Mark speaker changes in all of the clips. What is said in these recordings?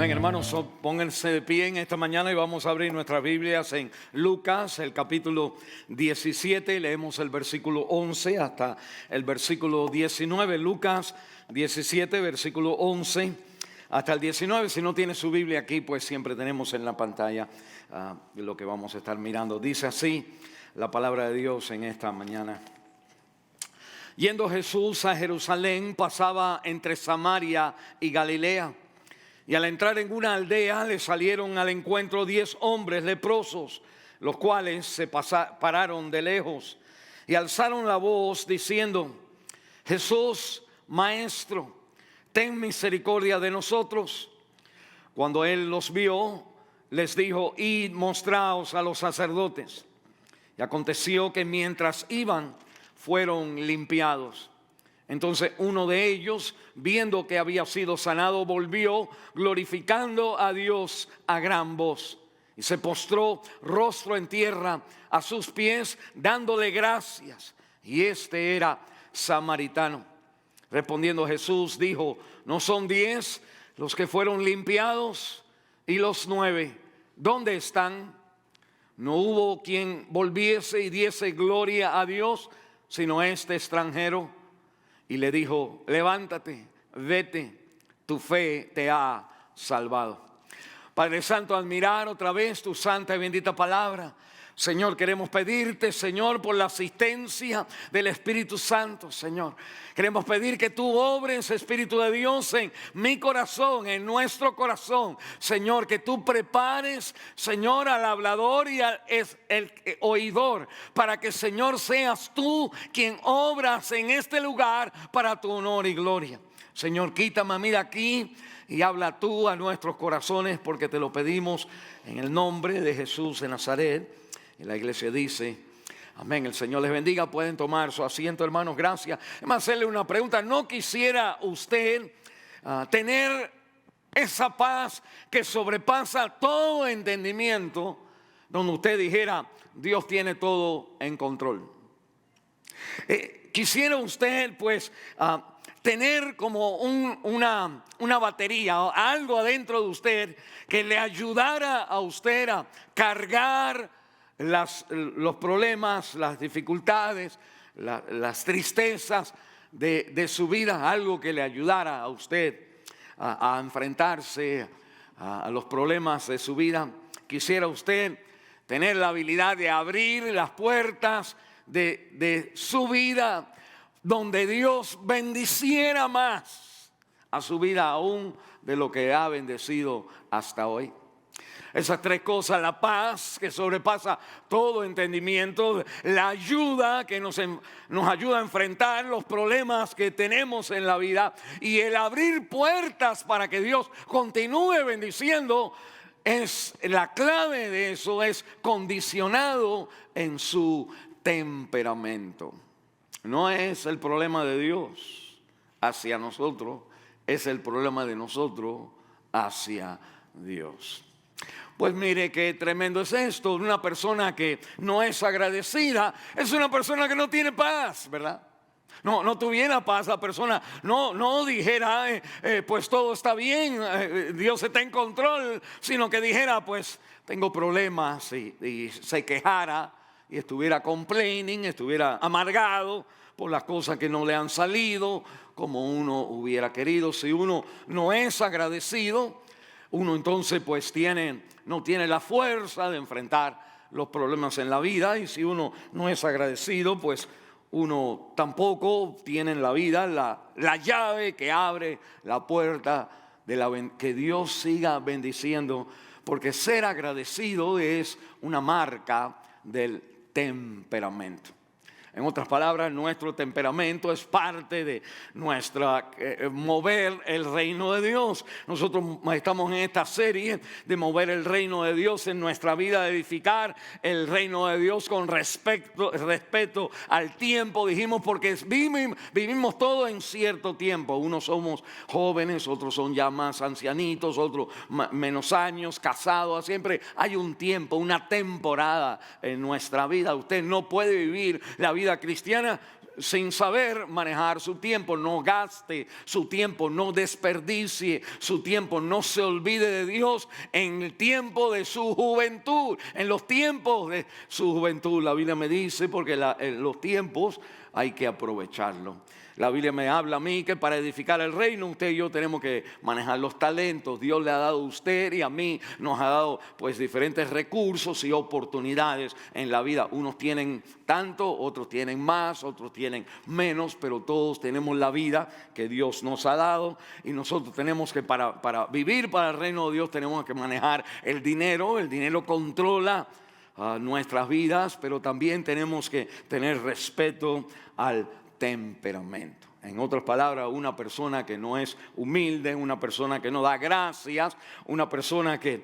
Speaker 1: Amén, hermanos, pónganse de pie en esta mañana y vamos a abrir nuestras Biblias en Lucas, el capítulo 17, leemos el versículo 11 hasta el versículo 19, Lucas 17, versículo 11 hasta el 19, si no tiene su Biblia aquí, pues siempre tenemos en la pantalla lo que vamos a estar mirando. Dice así la palabra de Dios en esta mañana. Yendo Jesús a Jerusalén, pasaba entre Samaria y Galilea. Y al entrar en una aldea le salieron al encuentro 10 hombres leprosos, los cuales se pararon de lejos y alzaron la voz diciendo: Jesús, Maestro, ten misericordia de nosotros. Cuando él los vio, les dijo: id, mostraos a los sacerdotes. Y aconteció que mientras iban, fueron limpiados. Entonces uno de ellos, viendo que había sido sanado, volvió glorificando a Dios a gran voz. Y se postró rostro en tierra a sus pies, dándole gracias. Y este era samaritano. Respondiendo Jesús dijo: ¿no son 10 los que fueron limpiados? ¿Y los 9 dónde están? No hubo quien volviese y diese gloria a Dios, sino este extranjero. Y le dijo: levántate, vete, tu fe te ha salvado. Padre Santo, admirar otra vez tu santa y bendita palabra. Señor, queremos pedirte, Señor, por la asistencia del Espíritu Santo, Señor. Queremos pedir que tú obres, Espíritu de Dios, en mi corazón, en nuestro corazón. Señor, que tú prepares, Señor, al hablador y al el oidor, para que, Señor, seas tú quien obras en este lugar para tu honor y gloria. Señor, quítame a mí de aquí y habla tú a nuestros corazones, porque te lo pedimos en el nombre de Jesús de Nazaret. Y la iglesia dice: amén. El Señor les bendiga. Pueden tomar su asiento, hermanos. Gracias. Déjame hacerle una pregunta. ¿No quisiera usted tener esa paz que sobrepasa todo entendimiento, donde usted dijera: Dios tiene todo en control? Quisiera usted pues tener como una batería o algo adentro de usted que le ayudara a usted a cargar los problemas, las dificultades, las tristezas de su vida, algo que le ayudara a usted a enfrentarse a los problemas de su vida. Quisiera usted tener la habilidad de abrir las puertas de su vida, donde Dios bendiciera más a su vida aún de lo que ha bendecido hasta hoy. Esas tres cosas: la paz que sobrepasa todo entendimiento, la ayuda que nos ayuda a enfrentar los problemas que tenemos en la vida, y el abrir puertas para que Dios continúe bendiciendo, es la clave de eso, es condicionado en su temperamento. No es el problema de Dios hacia nosotros, es el problema de nosotros hacia Dios. Pues mire qué tremendo es esto. Una persona que no es agradecida es una persona que no tiene paz, ¿verdad? No tuviera paz la persona, no dijera pues todo está bien, Dios está en control, sino que dijera: pues tengo problemas, y se quejara y estuviera complaining, estuviera amargado por las cosas que no le han salido como uno hubiera querido. Si uno no es agradecido, uno entonces pues no tiene la fuerza de enfrentar los problemas en la vida. Y si uno no es agradecido, pues uno tampoco tiene en la vida la llave que abre la puerta de que Dios siga bendiciendo. Porque ser agradecido es una marca del temperamento. En otras palabras, nuestro temperamento es parte de nuestra mover el reino de Dios. Nosotros estamos en esta serie de mover el reino de Dios en nuestra vida, de edificar el reino de Dios con respeto al tiempo. Dijimos, porque vivimos todo en cierto tiempo. Unos somos jóvenes, otros son ya más ancianitos, otros menos años, casados. Siempre hay un tiempo, una temporada en nuestra vida. Usted no puede vivir la vida cristiana sin saber manejar su tiempo. No gaste su tiempo, no desperdicie su tiempo, no se olvide de Dios en el tiempo de su juventud, en los tiempos de su juventud. La Biblia me dice, porque en los tiempos hay que aprovecharlo. La Biblia me habla a mí que para edificar el reino usted y yo tenemos que manejar los talentos. Dios le ha dado a usted y a mí, nos ha dado pues diferentes recursos y oportunidades en la vida. Unos tienen tanto, otros tienen más, otros tienen menos, pero todos tenemos la vida que Dios nos ha dado. Y nosotros tenemos que para vivir para el reino de Dios tenemos que manejar el dinero. El dinero controla nuestras vidas, pero también tenemos que tener respeto al temperamento. En otras palabras, una persona que no es humilde, una persona que no da gracias, una persona que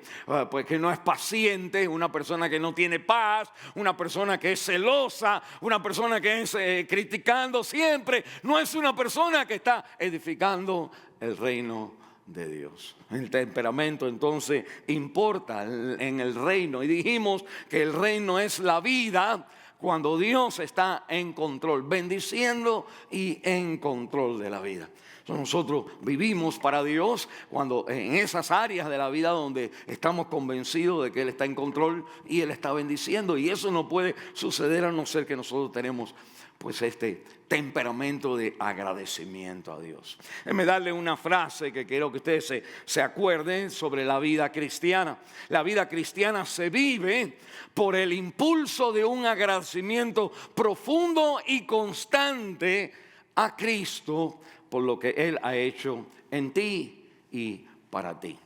Speaker 1: no es paciente, una persona que no tiene paz, una persona que es celosa, una persona que es criticando siempre, no es una persona que está edificando el reino de Dios. El temperamento entonces importa en el reino, y dijimos que el reino es la vida cuando Dios está en control, bendiciendo y en control de la vida. Entonces nosotros vivimos para Dios cuando en esas áreas de la vida donde estamos convencidos de que Él está en control y Él está bendiciendo, y eso no puede suceder a no ser que nosotros tenemos pues este temperamento de agradecimiento a Dios. Déjeme darle una frase que quiero que ustedes se acuerden sobre la vida cristiana. La vida cristiana se vive por el impulso de un agradecimiento profundo y constante a Cristo por lo que Él ha hecho en ti y para ti.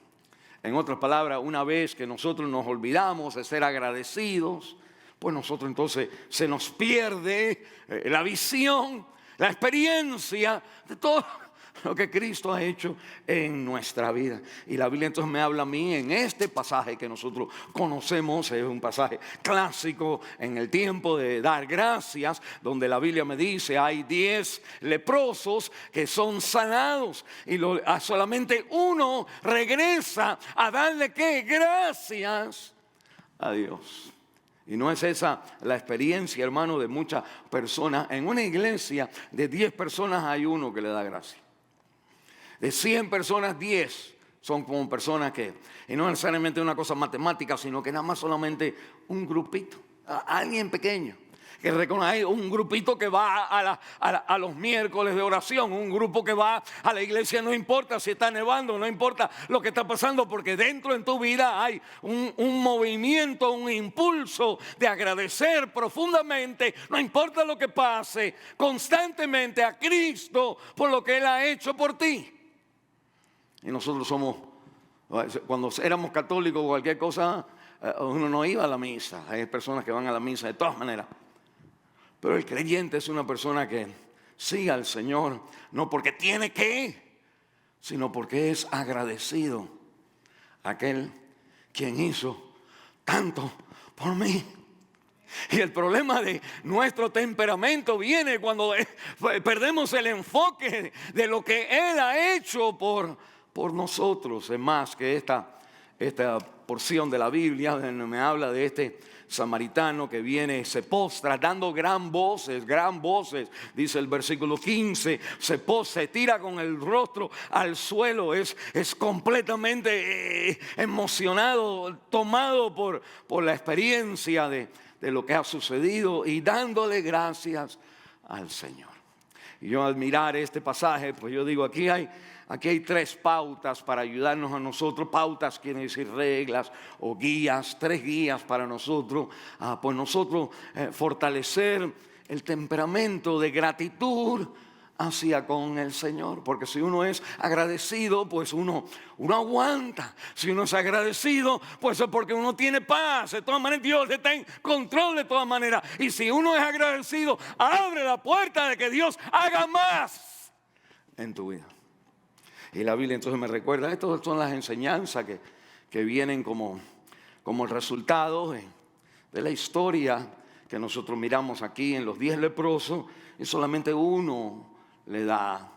Speaker 1: En otras palabras, una vez que nosotros nos olvidamos de ser agradecidos, pues nosotros entonces se nos pierde la visión, la experiencia de todo lo que Cristo ha hecho en nuestra vida. Y la Biblia entonces me habla a mí en este pasaje que nosotros conocemos, es un pasaje clásico en el tiempo de dar gracias, donde la Biblia me dice hay 10 leprosos que son sanados y solamente uno regresa a darle ¿qué? Gracias a Dios. Y no es esa la experiencia, hermano, de muchas personas. En una iglesia de 10 personas hay uno que le da gracia. De 100 personas, 10 son como personas que, y no necesariamente una cosa matemática, sino que nada más solamente un grupito, alguien pequeño. Que hay un grupito que va a los miércoles de oración, un grupo que va a la iglesia, no importa si está nevando, no importa lo que está pasando, porque dentro en tu vida hay un movimiento, un impulso de agradecer profundamente, no importa lo que pase, constantemente a Cristo por lo que Él ha hecho por ti. Y nosotros somos, cuando éramos católicos o cualquier cosa, uno no iba a la misa. Hay personas que van a la misa de todas maneras. Pero el creyente es una persona que sigue al Señor, no porque tiene que, sino porque es agradecido a aquel quien hizo tanto por mí. Y el problema de nuestro temperamento viene cuando perdemos el enfoque de lo que Él ha hecho por nosotros. Es más que esta porción de la Biblia me habla de este samaritano que viene, se postra dando gran voces, dice el versículo 15, se tira con el rostro al suelo, es completamente emocionado, tomado por la experiencia de lo que ha sucedido y dándole gracias al Señor. Y yo al mirar este pasaje, pues yo digo, aquí hay 3 pautas para ayudarnos a nosotros. Pautas quiere decir reglas o guías, 3 guías para nosotros. Pues nosotros fortalecer el temperamento de gratitud hacia con el Señor. Porque si uno es agradecido, pues uno aguanta. Si uno es agradecido, pues es porque uno tiene paz. De todas maneras, Dios está en control de todas maneras. Y si uno es agradecido, abre la puerta de que Dios haga más en tu vida. Y la Biblia entonces me recuerda, estas son las enseñanzas que vienen como el resultado de la historia que nosotros miramos aquí en los 10 leprosos, y solamente uno le da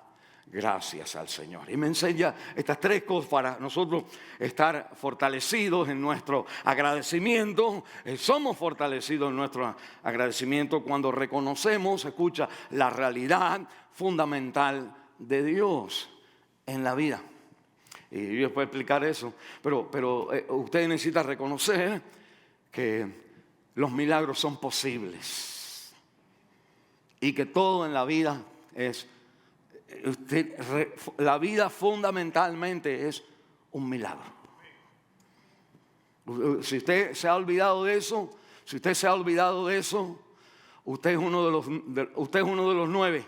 Speaker 1: gracias al Señor. Y me enseña estas tres cosas para nosotros estar fortalecidos en nuestro agradecimiento. Somos fortalecidos en nuestro agradecimiento cuando reconocemos, escucha, la realidad fundamental de Dios en la vida. Y yo puedo explicar eso, pero usted necesita reconocer que los milagros son posibles y que todo en la vida es, la vida fundamentalmente es un milagro. Si usted se ha olvidado de eso, usted es uno de los 9,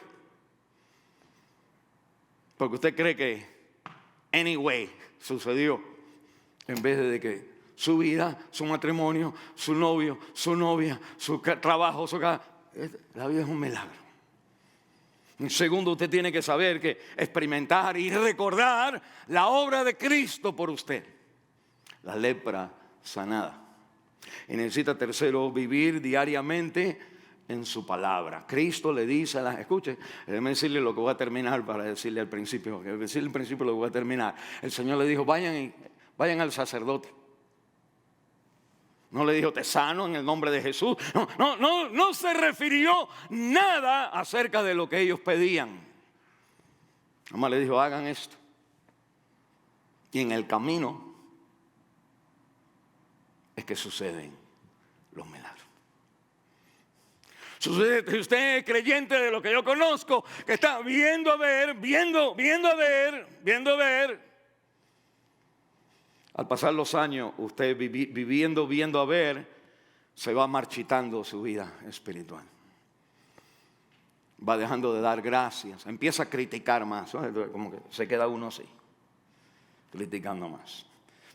Speaker 1: porque usted cree que anyway sucedió, en vez de que su vida, su matrimonio, su novio, su novia, su trabajo, la vida es un milagro. En segundo, usted tiene que saber que experimentar y recordar la obra de Cristo por usted. La lepra sanada. Y necesita, tercero, vivir diariamente en su palabra. Cristo le dice escuche, déjeme decirle lo que voy a terminar para decirle al principio, lo que voy a terminar. El Señor le dijo, vayan al sacerdote. No le dijo, te sano en el nombre de Jesús. No se refirió nada acerca de lo que ellos pedían. Nada más le dijo, hagan esto. Y en el camino es que suceden los milagros. Sucede, si usted es creyente de lo que yo conozco, que está viendo a ver. Al pasar los años, usted viendo a ver, se va marchitando su vida espiritual. Va dejando de dar gracias, empieza a criticar más, como que se queda uno así, criticando más.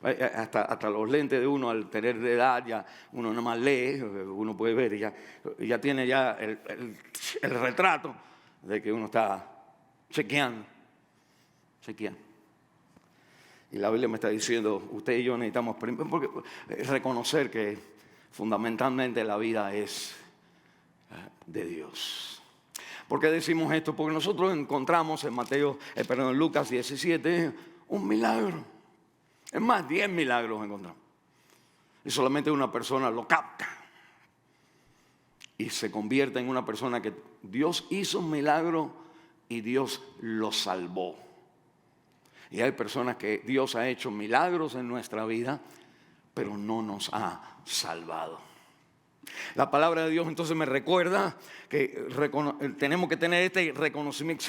Speaker 1: Hasta los lentes de uno al tener de edad, ya uno nada más lee, uno puede ver, ya tiene ya el retrato de que uno está chequeando. Y la Biblia me está diciendo, usted y yo necesitamos reconocer que fundamentalmente la vida es de Dios. ¿Por qué decimos esto? Porque nosotros encontramos en Lucas 17 un milagro. Es más, 10 milagros encontramos. Y solamente una persona lo capta. Y se convierte en una persona que Dios hizo un milagro y Dios lo salvó. Y hay personas que Dios ha hecho milagros en nuestra vida, pero no nos ha salvado. La palabra de Dios entonces me recuerda que tenemos que tener este reconocimiento.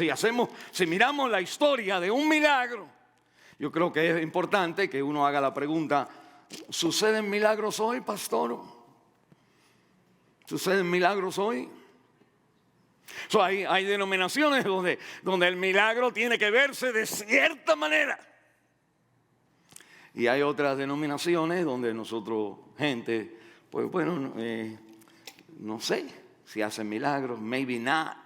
Speaker 1: Si miramos la historia de un milagro, yo creo que es importante que uno haga la pregunta, ¿suceden milagros hoy, pastor? ¿Suceden milagros hoy? Hay denominaciones donde el milagro tiene que verse de cierta manera. Y hay otras denominaciones donde nosotros, gente, pues bueno, no sé si hacen milagros, maybe not.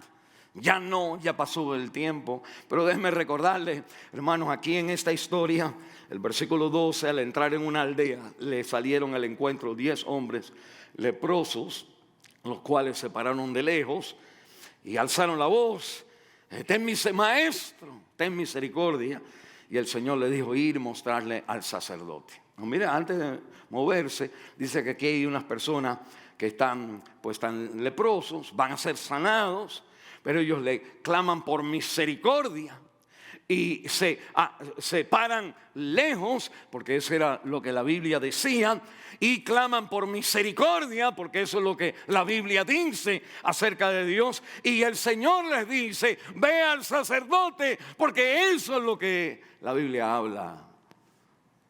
Speaker 1: Ya pasó el tiempo. Pero déjenme recordarles, hermanos, aquí en esta historia, el versículo 12, al entrar en una aldea, le salieron al encuentro 10 hombres leprosos, los cuales se pararon de lejos y alzaron la voz, maestro, ten misericordia. Y el Señor le dijo, ir y mostrarle al sacerdote. Mira, antes de moverse, dice que aquí hay unas personas que están leprosos, van a ser sanados, pero ellos le claman por misericordia. Y se paran lejos, porque eso era lo que la Biblia decía, y claman por misericordia, porque eso es lo que la Biblia dice acerca de Dios. Y el Señor les dice, ve al sacerdote, porque eso es lo que la Biblia habla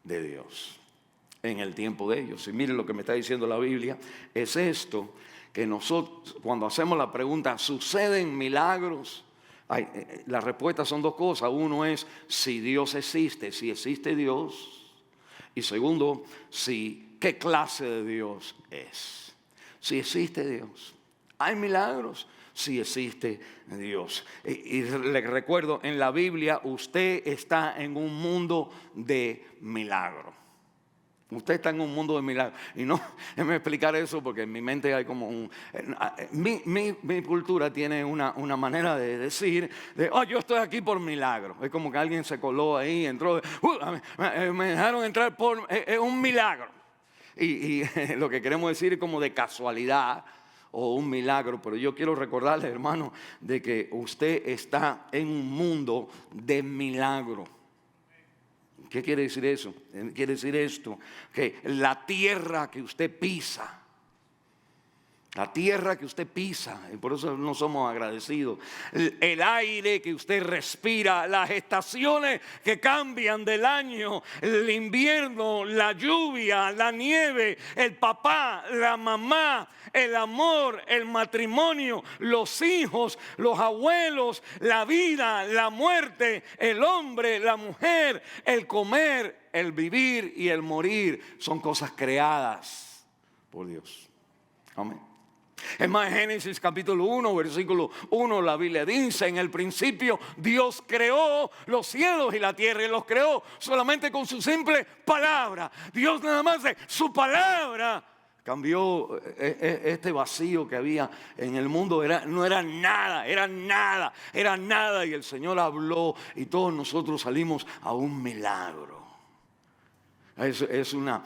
Speaker 1: de Dios en el tiempo de ellos. Y miren lo que me está diciendo la Biblia, es esto, que nosotros cuando hacemos la pregunta, ¿suceden milagros? La respuesta son dos cosas. Uno es si Dios existe, si existe Dios. Y segundo, qué clase de Dios es. Si existe Dios. ¿Hay milagros? Si existe Dios. Y le recuerdo, en la Biblia usted está en un mundo de milagros. Usted está en un mundo de milagros. Y no, déjeme explicar eso porque en mi mente hay como mi cultura tiene una manera de decir, yo estoy aquí por milagro. Es como que alguien se coló ahí, entró, me dejaron entrar es un milagro. Y lo que queremos decir es como de casualidad o un milagro. Pero yo quiero recordarle, hermano, de que usted está en un mundo de milagro. ¿Qué quiere decir eso? Quiere decir esto, que la tierra que usted pisa, y por eso no somos agradecidos, el aire que usted respira, las estaciones que cambian del año, el invierno, la lluvia, la nieve, el papá, la mamá, el amor, el matrimonio, los hijos, los abuelos, la vida, la muerte, el hombre, la mujer, el comer, el vivir y el morir, son cosas creadas por Dios. Amén. Es más, Génesis capítulo 1, versículo 1, la Biblia dice: en el principio Dios creó los cielos y la tierra, y los creó solamente con su simple palabra. Dios nada más de su palabra cambió este vacío que había en el mundo. No era nada, y el Señor habló y todos nosotros salimos a un milagro. Es una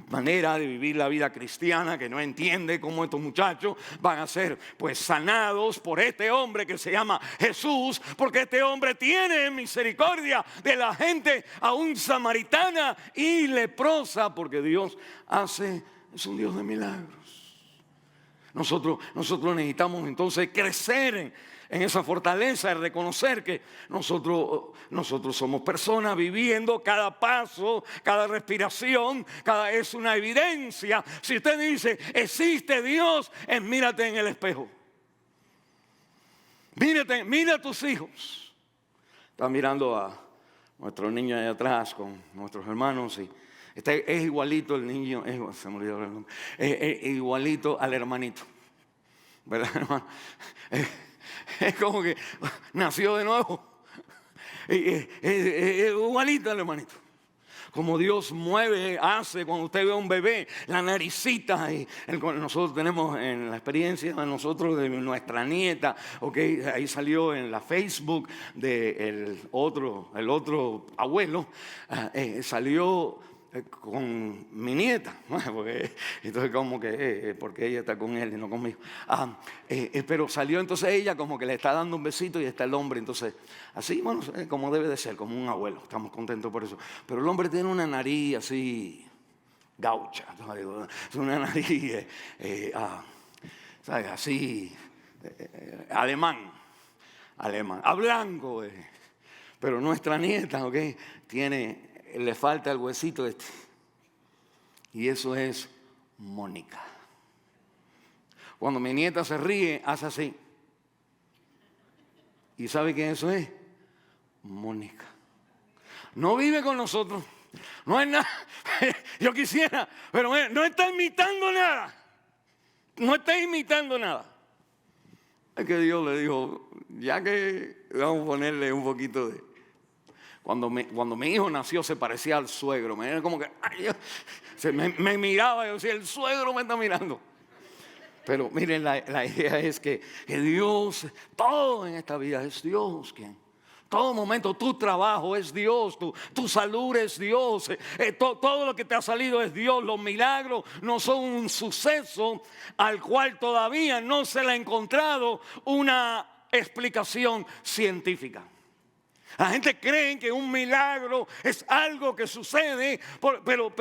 Speaker 1: manera de vivir la vida cristiana que no entiende cómo estos muchachos van a ser pues sanados por este hombre que se llama Jesús, porque este hombre tiene misericordia de la gente aún samaritana y leprosa, porque Dios es un Dios de milagros. Nosotros necesitamos entonces crecer en esa fortaleza de reconocer que nosotros somos personas viviendo cada paso, cada respiración, es una evidencia. Si usted dice, existe Dios, mírate en el espejo. Mira a tus hijos. Está mirando a nuestro niño allá atrás con nuestros hermanos y es igualito el niño, se me olvidó el nombre, es igualito al hermanito, ¿verdad, hermano? Es como que nació de nuevo. Es igualito al hermanito. Como Dios hace cuando usted ve a un bebé, la naricita. Y nosotros tenemos en la experiencia de nosotros, de nuestra nieta, ahí salió en la Facebook del otro abuelo, salió con mi nieta, entonces como que porque ella está con él y no conmigo, pero salió entonces ella como que le está dando un besito y está el hombre, entonces así, bueno, como debe de ser, como un abuelo, estamos contentos por eso, pero el hombre tiene una nariz así gaucha, una nariz ¿sabes? Así alemán, a blanco, pero nuestra nieta, le falta el huesito y eso es Mónica. Cuando mi nieta se ríe, hace así. ¿Y sabe quién eso es? Mónica. No vive con nosotros, no es nada. Yo quisiera, pero no está imitando nada. Es que Dios le dijo, ya que vamos a ponerle un poquito de... Cuando mi hijo nació se parecía al suegro. Era como que me miraba y yo decía, el suegro me está mirando. Pero miren, la idea es que Dios, todo en esta vida es Dios quien. Todo momento, tu trabajo es Dios, tu salud es Dios, todo lo que te ha salido es Dios. Los milagros no son un suceso al cual todavía no se le ha encontrado una explicación científica. La gente cree que un milagro es algo que sucede, pero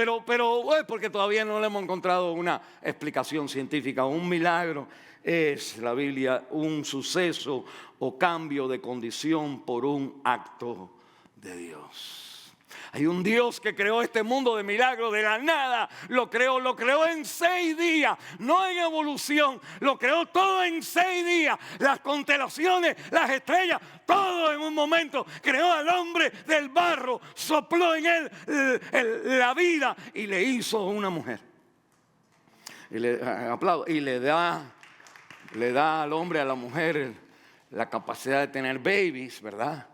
Speaker 1: porque todavía no le hemos encontrado una explicación científica. Un milagro es, la Biblia, un suceso o cambio de condición por un acto de Dios. Hay un Dios que creó este mundo de milagros de la nada. Lo creó en 6 días, no en evolución. Lo creó todo en 6 días. Las constelaciones, las estrellas, todo en un momento. Creó al hombre del barro, sopló en él la vida y le hizo una mujer. Y le da al hombre, a la mujer, la capacidad de tener babies, ¿verdad?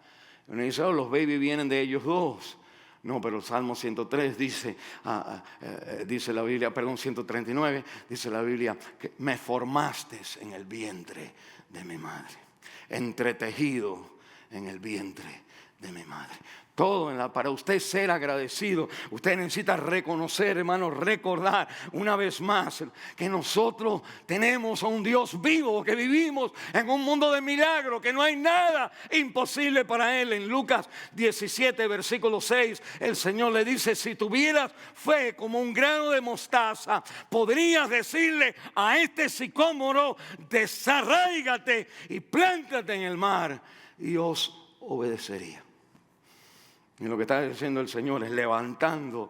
Speaker 1: Uno dice, los babies vienen de ellos dos.
Speaker 2: No, pero el Salmo 103 dice la Biblia, perdón, 139, dice la Biblia, que me formaste en el vientre de mi madre, entretejido en el vientre de mi madre. Todo para usted ser agradecido, usted necesita reconocer, hermano, recordar una vez más que nosotros tenemos a un Dios vivo, que vivimos en un mundo de milagros, que no hay nada imposible para Él. En Lucas 17, versículo 6, el Señor le dice: si tuvieras fe como un grano de mostaza, podrías decirle a este sicómoro: desarráigate y plántate en el mar, y os obedecería. Y lo que está diciendo el Señor es levantando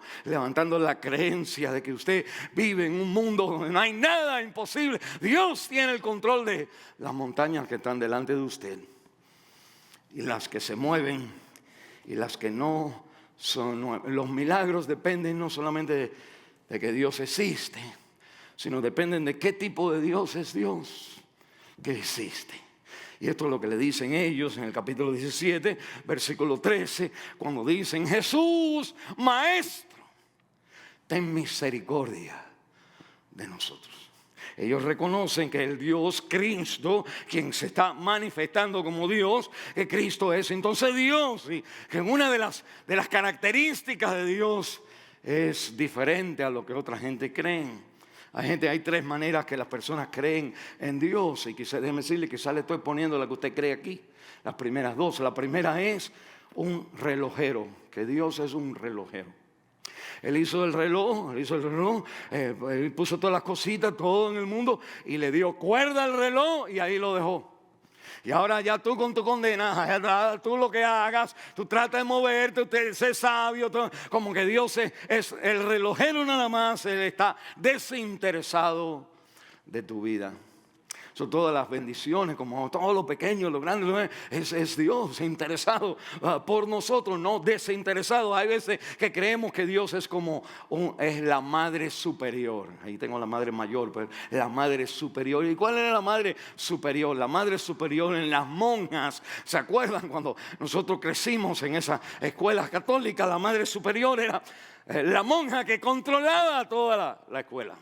Speaker 2: la creencia de que usted vive en un mundo donde no hay nada imposible. Dios tiene el control de las montañas que están delante de usted, y las que se mueven y las que no son. Los milagros dependen no solamente de que Dios existe, sino dependen de qué tipo de Dios es Dios que existe. Y esto es lo que le dicen ellos en el capítulo 17, versículo 13, cuando dicen: Jesús, Maestro, ten misericordia de nosotros. Ellos reconocen que el Dios Cristo, quien se está manifestando como Dios, que Cristo es entonces Dios, y que una de las características de Dios es diferente a lo que otra gente cree. Hay tres maneras que las personas creen en Dios, y déjeme decirle, quizás le estoy poniendo la que usted cree aquí. Las primeras dos. La primera es un relojero, que Dios es un relojero. Él hizo el reloj, él puso todas las cositas, todo en el mundo, y le dio cuerda al reloj y ahí lo dejó. Y ahora ya tú con tu condena, tú lo que hagas, tú tratas de moverte, usted sé sabio, como que Dios es el relojero nada más. Él está desinteresado de tu vida. Son todas las bendiciones, como todo lo pequeño, lo grande, es Dios interesado por nosotros, no desinteresado. Hay veces que creemos que Dios es como es la madre superior. Ahí tengo la madre mayor, pero la madre superior. ¿Y cuál era la madre superior? La madre superior en las monjas. ¿Se acuerdan cuando nosotros crecimos en esas escuelas católicas? La madre superior era la monja que controlaba toda la escuela.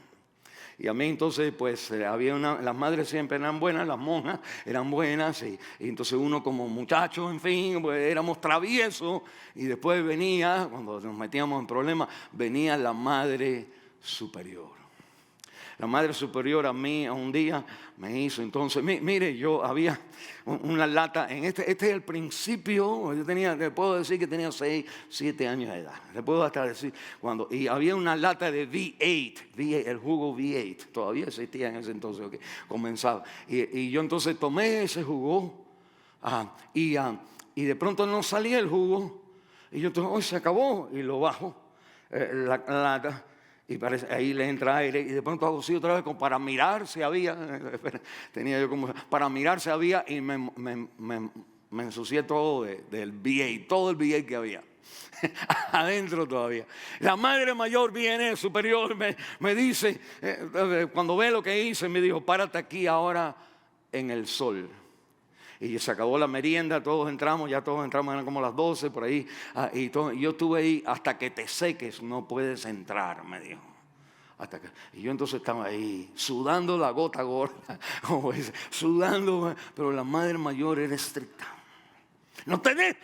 Speaker 2: Y a mí entonces pues las madres siempre eran buenas, las monjas eran buenas, y entonces uno como muchacho, en fin, pues éramos traviesos, y después venía, cuando nos metíamos en problemas, venía la madre superior. La madre superior a mí un día me hizo entonces, mire, yo había una lata, este es el principio, le puedo decir que tenía 6, 7 años de edad, le puedo hasta decir y había una lata de V8, el jugo V8, todavía existía en ese entonces, okay, comenzaba, y yo entonces tomé ese jugo, y de pronto no salía el jugo, y yo entonces, hoy se acabó, y lo bajo, la lata. Y ahí le entra aire, y de pronto hago así otra vez como para mirar si había. Tenía yo como para mirar si había, y me ensucié todo del V8, todo el V8 que había adentro todavía. La madre mayor viene, superior, me dice, cuando ve lo que hice, me dijo: párate aquí ahora en el sol. Y se acabó la merienda, ya todos entramos, eran como las 12 por ahí, y yo estuve ahí: hasta que te seques no puedes entrar, me dijo. Y yo entonces estaba ahí sudando la gota gorda, sudando, pero la madre mayor era estricta. No te des.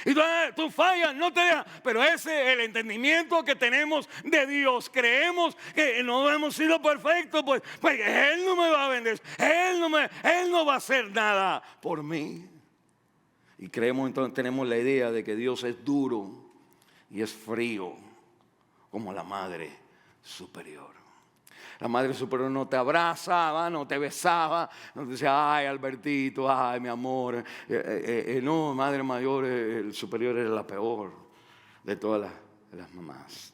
Speaker 2: Y tú fallas, no te dejas. Pero ese es el entendimiento que tenemos de Dios. Creemos que no hemos sido perfectos, pues Él no me va a bendecir, Él no va a hacer nada por mí. Y creemos, entonces tenemos la idea de que Dios es duro y es frío, como la madre superior. La madre superior no te abrazaba, no te besaba, no te decía: ay, Albertito, ay, mi amor. No, madre mayor, el superior era la peor de todas las mamás.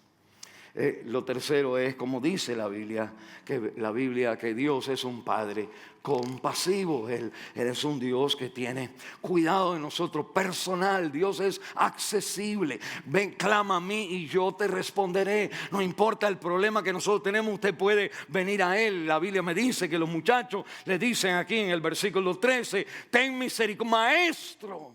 Speaker 2: Lo tercero es, como dice la Biblia, que Dios es un Padre compasivo. Él es un Dios que tiene cuidado de nosotros, personal. Dios es accesible. Ven, clama a mí y yo te responderé. No importa el problema que nosotros tenemos, usted puede venir a Él. La Biblia me dice que los muchachos le dicen aquí en el versículo 13: ten misericordia, Maestro,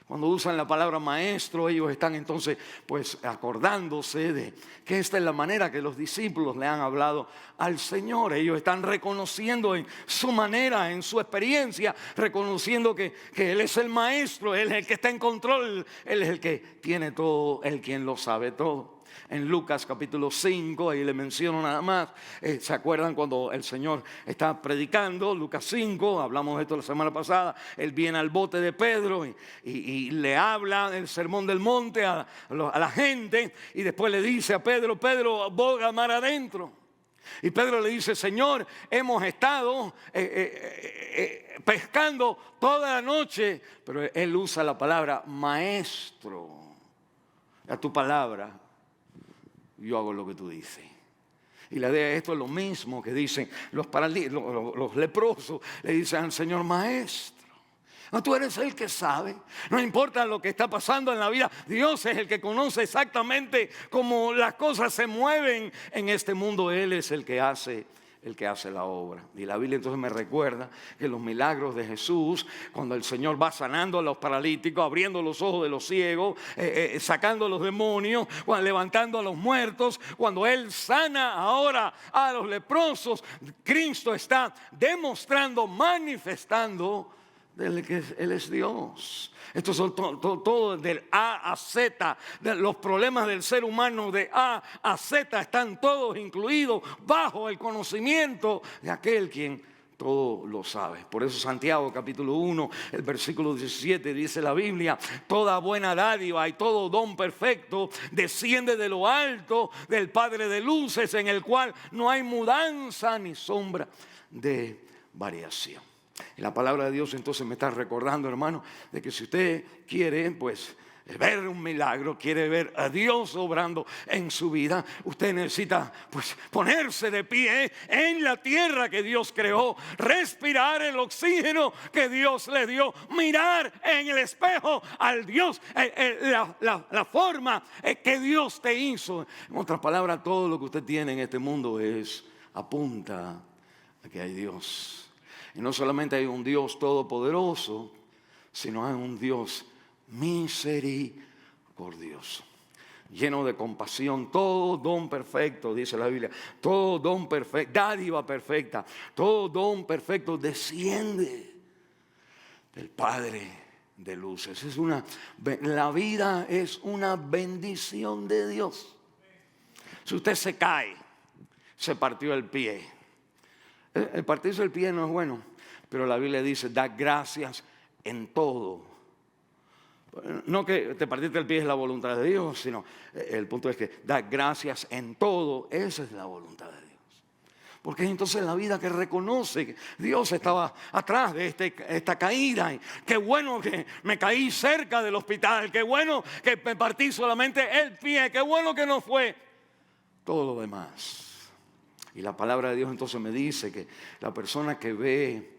Speaker 2: Cuando usan la palabra maestro, ellos están entonces pues acordándose de que esta es la manera que los discípulos le han hablado al Señor. Ellos están reconociendo en su manera, en su experiencia, reconociendo que Él es el maestro, Él es el que está en control, Él es el que tiene todo, Él quien lo sabe todo. En Lucas capítulo 5, ahí le menciono nada más, ¿se acuerdan cuando el Señor está predicando? Lucas 5, hablamos de esto la semana pasada, Él viene al bote de Pedro y le habla del sermón del monte a la gente, y después le dice a Pedro, Pedro, boga mar adentro. Y Pedro le dice, Señor, hemos estado pescando toda la noche, pero Él usa la palabra maestro. A tu palabra yo hago lo que tú dices. Y la idea de esto es lo mismo que dicen los leprosos. Le dicen al Señor, maestro, no, tú eres el que sabe. No importa lo que está pasando en la vida, Dios es el que conoce exactamente cómo las cosas se mueven en este mundo. Él es el que hace la obra. Y la Biblia entonces me recuerda que los milagros de Jesús, cuando el Señor va sanando a los paralíticos, abriendo los ojos de los ciegos, sacando a los demonios, levantando a los muertos, cuando Él sana ahora a los leprosos, Cristo está demostrando, manifestando de que Él es Dios. Estos son todo del A a Z. Los problemas del ser humano de A a Z están todos incluidos bajo el conocimiento de aquel quien todo lo sabe. Por eso Santiago capítulo 1, el versículo 17 dice la Biblia, toda buena dádiva y todo don perfecto desciende de lo alto del Padre de luces, en el cual no hay mudanza ni sombra de variación. Y la palabra de Dios entonces me está recordando, hermano, de que si usted quiere pues ver un milagro, quiere ver a Dios obrando en su vida, usted necesita pues ponerse de pie en la tierra que Dios creó, respirar el oxígeno que Dios le dio, mirar en el espejo al Dios, la forma que Dios te hizo. En otras palabras, todo lo que usted tiene en este mundo apunta a que hay Dios. Y no solamente hay un Dios todopoderoso, sino hay un Dios misericordioso, lleno de compasión, todo don perfecto, dice la Biblia, todo don perfecto, dádiva perfecta, todo don perfecto desciende del Padre de luces. La vida es una bendición de Dios. Si usted se cae, se partió el pie. El partirse el pie no es bueno, pero la Biblia dice, da gracias en todo. No que te partiste el pie es la voluntad de Dios, sino el punto es que da gracias en todo. Esa es la voluntad de Dios. Porque es entonces la vida que reconoce que Dios estaba atrás de esta caída. Y qué bueno que me caí cerca del hospital, qué bueno que me partí solamente el pie, qué bueno que no fue todo lo demás. Y la palabra de Dios entonces me dice que la persona que ve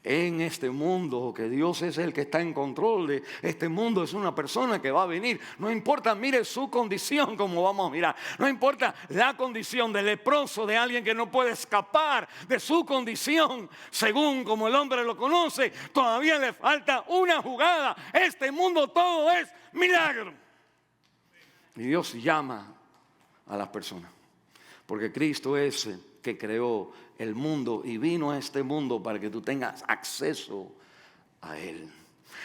Speaker 2: en este mundo que Dios es el que está en control de este mundo, es una persona que va a venir. No importa, mire su condición, como vamos a mirar. No importa la condición de leproso, de alguien que no puede escapar de su condición, según como el hombre lo conoce, todavía le falta una jugada. Este mundo todo es milagro. Y Dios llama a las personas. Porque Cristo es el que creó el mundo y vino a este mundo para que tú tengas acceso a Él.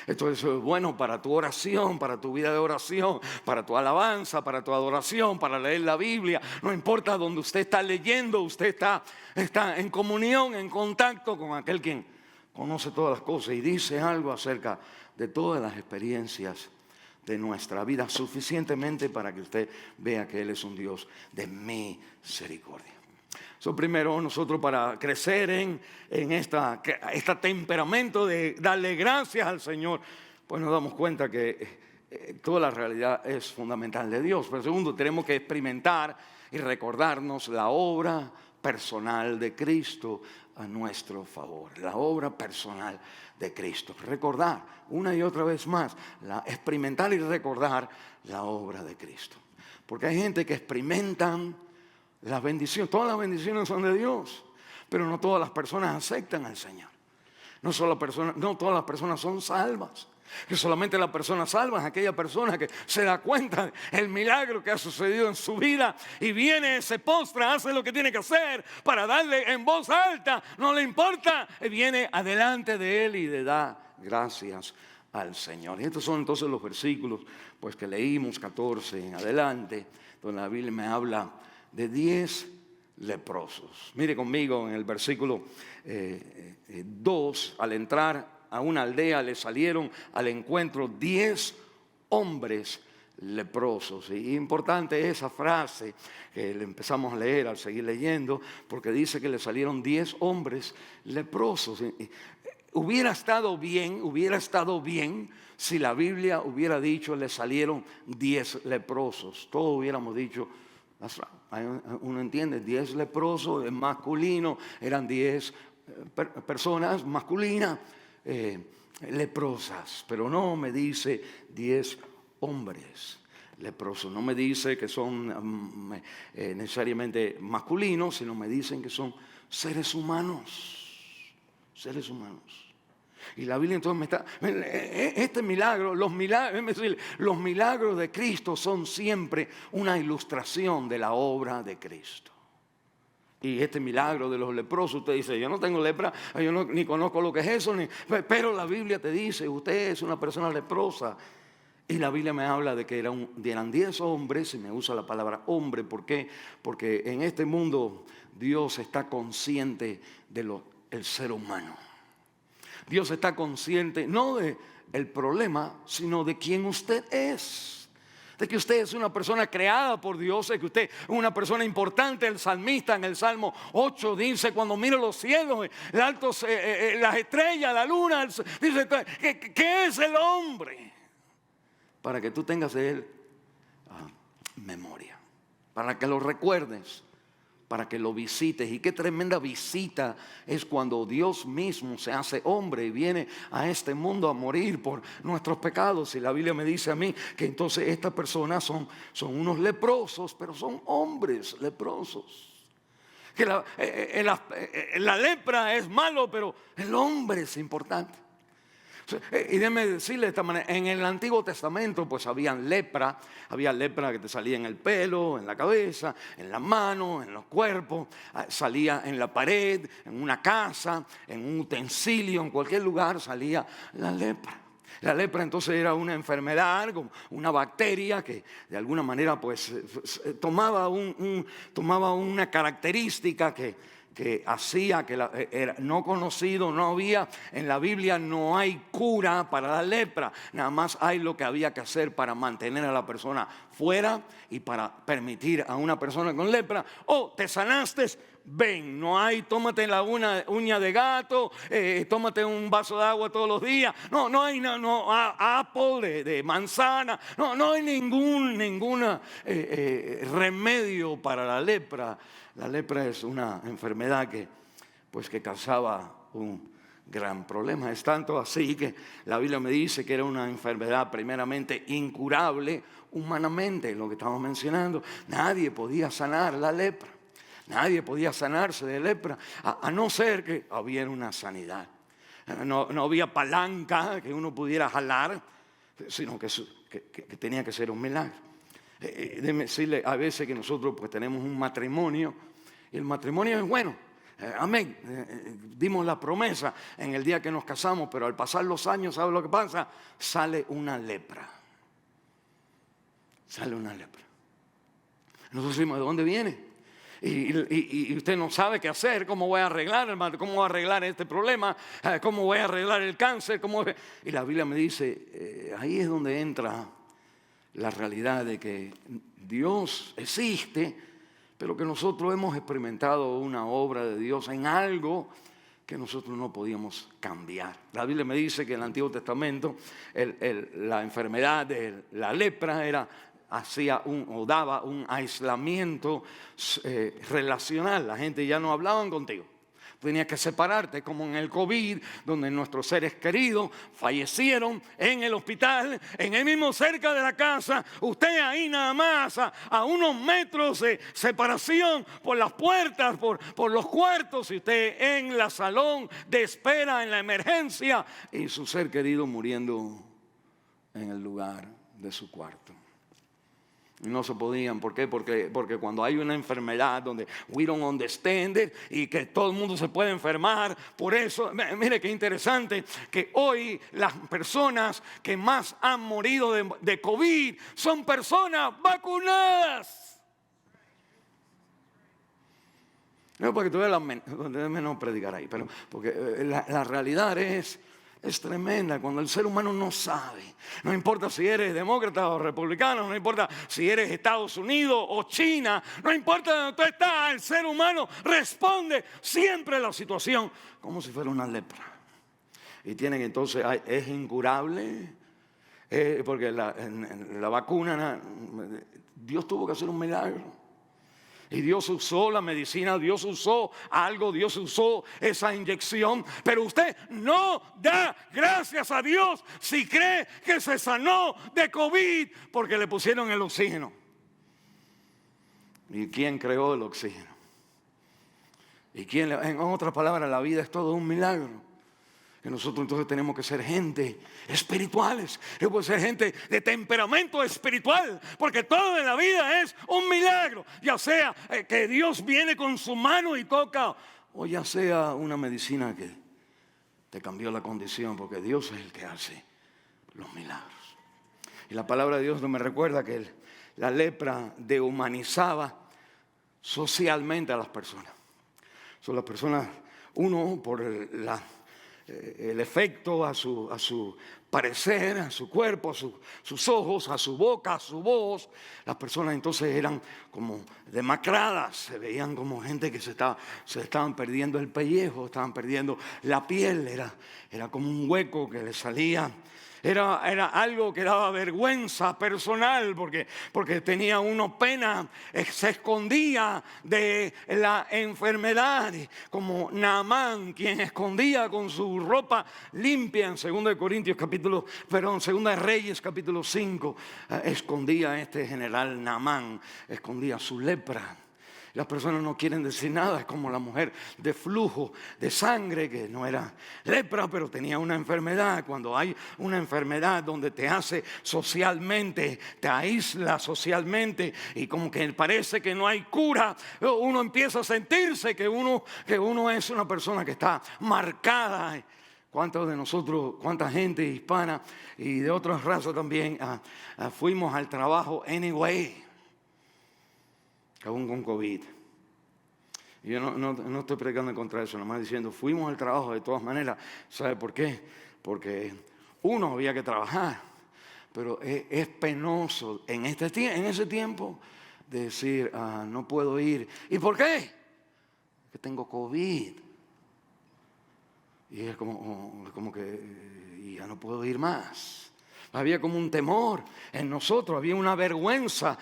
Speaker 2: Esto es bueno para tu oración, para tu vida de oración, para tu alabanza, para tu adoración, para leer la Biblia. No importa donde usted está leyendo, usted está en comunión, en contacto con aquel quien conoce todas las cosas y dice algo acerca de todas las experiencias de nuestra vida, suficientemente para que usted vea que Él es un Dios de misericordia. Primero, nosotros para crecer en este temperamento de darle gracias al Señor, pues nos damos cuenta que toda la realidad es fundamental de Dios. Pero segundo, tenemos que experimentar y recordarnos la obra personal de Cristo a nuestro favor. La obra personal de Cristo. Recordar una y otra vez más, experimentar y recordar la obra de Cristo. Porque hay gente que experimentan las bendiciones. Todas las bendiciones son de Dios, pero no todas las personas aceptan al Señor. No todas las personas son salvas.
Speaker 1: Que solamente la persona salva es aquella persona que se da cuenta del milagro que ha sucedido en su vida y viene, se postra, hace lo que tiene que hacer para darle en voz alta, no le importa, viene adelante de él y le da gracias al Señor. Y estos son entonces los versículos pues que leímos 14 en adelante, donde la Biblia me habla de 10 leprosos. Mire conmigo en el versículo 2, al entrar a una aldea le salieron al encuentro 10 hombres leprosos. Y importante esa frase que le empezamos a leer al seguir leyendo, porque dice que le salieron 10 hombres leprosos. Hubiera estado bien si la Biblia hubiera dicho le salieron 10 leprosos. Todos hubiéramos dicho, uno entiende, 10 leprosos, es masculino, eran 10 personas masculinas leprosas, pero no me dice 10 hombres leprosos, no me dice que son necesariamente masculinos, sino me dicen que son seres humanos, Y la Biblia entonces me está, este milagro, los milagros de Cristo son siempre una ilustración de la obra de Cristo. Y este milagro de los leprosos, usted dice, yo no tengo lepra, yo ni conozco lo que es eso, pero la Biblia te dice, usted es una persona leprosa. Y la Biblia me habla de que eran 10 hombres, y me usa la palabra hombre, ¿por qué? Porque en este mundo Dios está consciente del ser humano. Dios está consciente no del problema, sino de quién usted es. De que usted es una persona creada por Dios, de que usted es una persona importante. El salmista en el Salmo 8 dice, cuando miro los cielos, las estrellas, la luna, dice, ¿qué es el hombre? Para que tú tengas de él memoria, para que lo recuerdes, para que lo visites. Y qué tremenda visita es cuando Dios mismo se hace hombre y viene a este mundo a morir por nuestros pecados. Y la Biblia me dice a mí que entonces estas personas son unos leprosos, pero son hombres leprosos. Que la lepra es malo, pero el hombre es importante. Y déjeme decirle de esta manera, en el Antiguo Testamento pues había lepra que te salía en el pelo, en la cabeza, en las manos, en los cuerpos, salía en la pared, en una casa, en un utensilio, en cualquier lugar salía la lepra. La lepra entonces era una enfermedad, una bacteria que de alguna manera pues tomaba una característica que hacía que era no conocido, no había, en la Biblia no hay cura para la lepra, nada más hay lo que había que hacer para mantener a la persona fuera y para permitir a una persona con lepra, te sanaste, ven, no hay, tómate la uña de gato, tómate un vaso de agua todos los días, no hay apple de manzana, no hay ningún remedio para la lepra. La lepra es una enfermedad que causaba un gran problema. Es tanto así que la Biblia me dice que era una enfermedad primeramente incurable humanamente, lo que estamos mencionando. Nadie podía sanar la lepra. Nadie podía sanarse de lepra, a no ser que hubiera una sanidad. No había palanca que uno pudiera jalar, sino que tenía que ser un milagro. Déjeme decirle, a veces que nosotros pues tenemos un matrimonio y el matrimonio es bueno, amén, dimos la promesa en el día que nos casamos, pero al pasar los años, ¿sabe lo que pasa? Sale una lepra. Nosotros decimos, ¿de dónde viene? Y usted no sabe qué hacer, cómo voy a arreglar, hermano, cómo voy a arreglar este problema, cómo voy a arreglar el cáncer, y la Biblia me dice, ahí es donde entra la realidad de que Dios existe, pero que nosotros hemos experimentado una obra de Dios en algo que nosotros no podíamos cambiar. La Biblia me dice que en el Antiguo Testamento la enfermedad de la lepra daba un aislamiento relacional. La gente ya no hablaban contigo. Tenías que separarte, como en el COVID, donde nuestros seres queridos fallecieron en el hospital, en el mismo cerca de la casa. Usted ahí nada más, a unos metros de separación por las puertas, por los cuartos, y usted en la salón de espera, en la emergencia, y su ser querido muriendo
Speaker 2: en el lugar de su cuarto. Y no se podían. ¿Por qué? Porque cuando hay una enfermedad donde we don't understand it y que todo el mundo se puede enfermar, por eso, mire qué interesante que hoy las personas que más han morido de COVID son personas vacunadas. No, porque tú veas no predicar ahí, pero porque la realidad es tremenda cuando el ser humano no sabe. No importa si eres demócrata o republicano, no importa si eres Estados Unidos o China, no importa donde tú estás, el ser humano responde siempre a la situación como si fuera una lepra. Y tienen entonces, es incurable, porque la vacuna, Dios tuvo que hacer un milagro. Y Dios usó la medicina, Dios usó algo, Dios usó esa inyección. Pero usted no da gracias a Dios si cree que se sanó de COVID porque le pusieron el oxígeno. ¿Y quién creó el oxígeno? ¿Y quién? En otras palabras, la vida es todo un milagro. Que nosotros entonces tenemos que ser gente espirituales, tenemos que ser gente de temperamento espiritual, porque todo en la vida es un milagro, ya sea que Dios viene con su mano y toca, o ya sea una medicina que te cambió la condición, porque Dios es el que hace los milagros. Y la palabra de Dios me recuerda que la lepra dehumanizaba socialmente a las personas. Son las personas, uno por el efecto a su parecer, a su cuerpo, a sus ojos, a su boca, a su voz. Las personas entonces eran como demacradas, se veían como gente que se estaban perdiendo el pellejo, estaban perdiendo la piel, era como un hueco que le salía. Era algo que daba vergüenza personal porque tenía uno pena, se escondía de la enfermedad, como Naamán, quien escondía con su ropa limpia en 2 Reyes capítulo 5, escondía este general Naamán, escondía su lepra. Las personas no quieren decir nada, es como la mujer de flujo de sangre que no era lepra, pero tenía una enfermedad. Cuando hay una enfermedad donde te hace socialmente, te aísla socialmente y como que parece que no hay cura, uno empieza a sentirse que uno es una persona que está marcada. ¿Cuántos de nosotros, cuánta gente hispana y de otras razas también fuimos al trabajo anyway? Aún con COVID. Y yo no estoy predicando en contra de eso, nomás diciendo, fuimos al trabajo de todas maneras. ¿Sabe por qué? Porque uno había que trabajar, pero es penoso en ese tiempo decir, no puedo ir. ¿Y por qué? Que tengo COVID. Y es como que ya no puedo ir más. Había como un temor en nosotros, había una vergüenza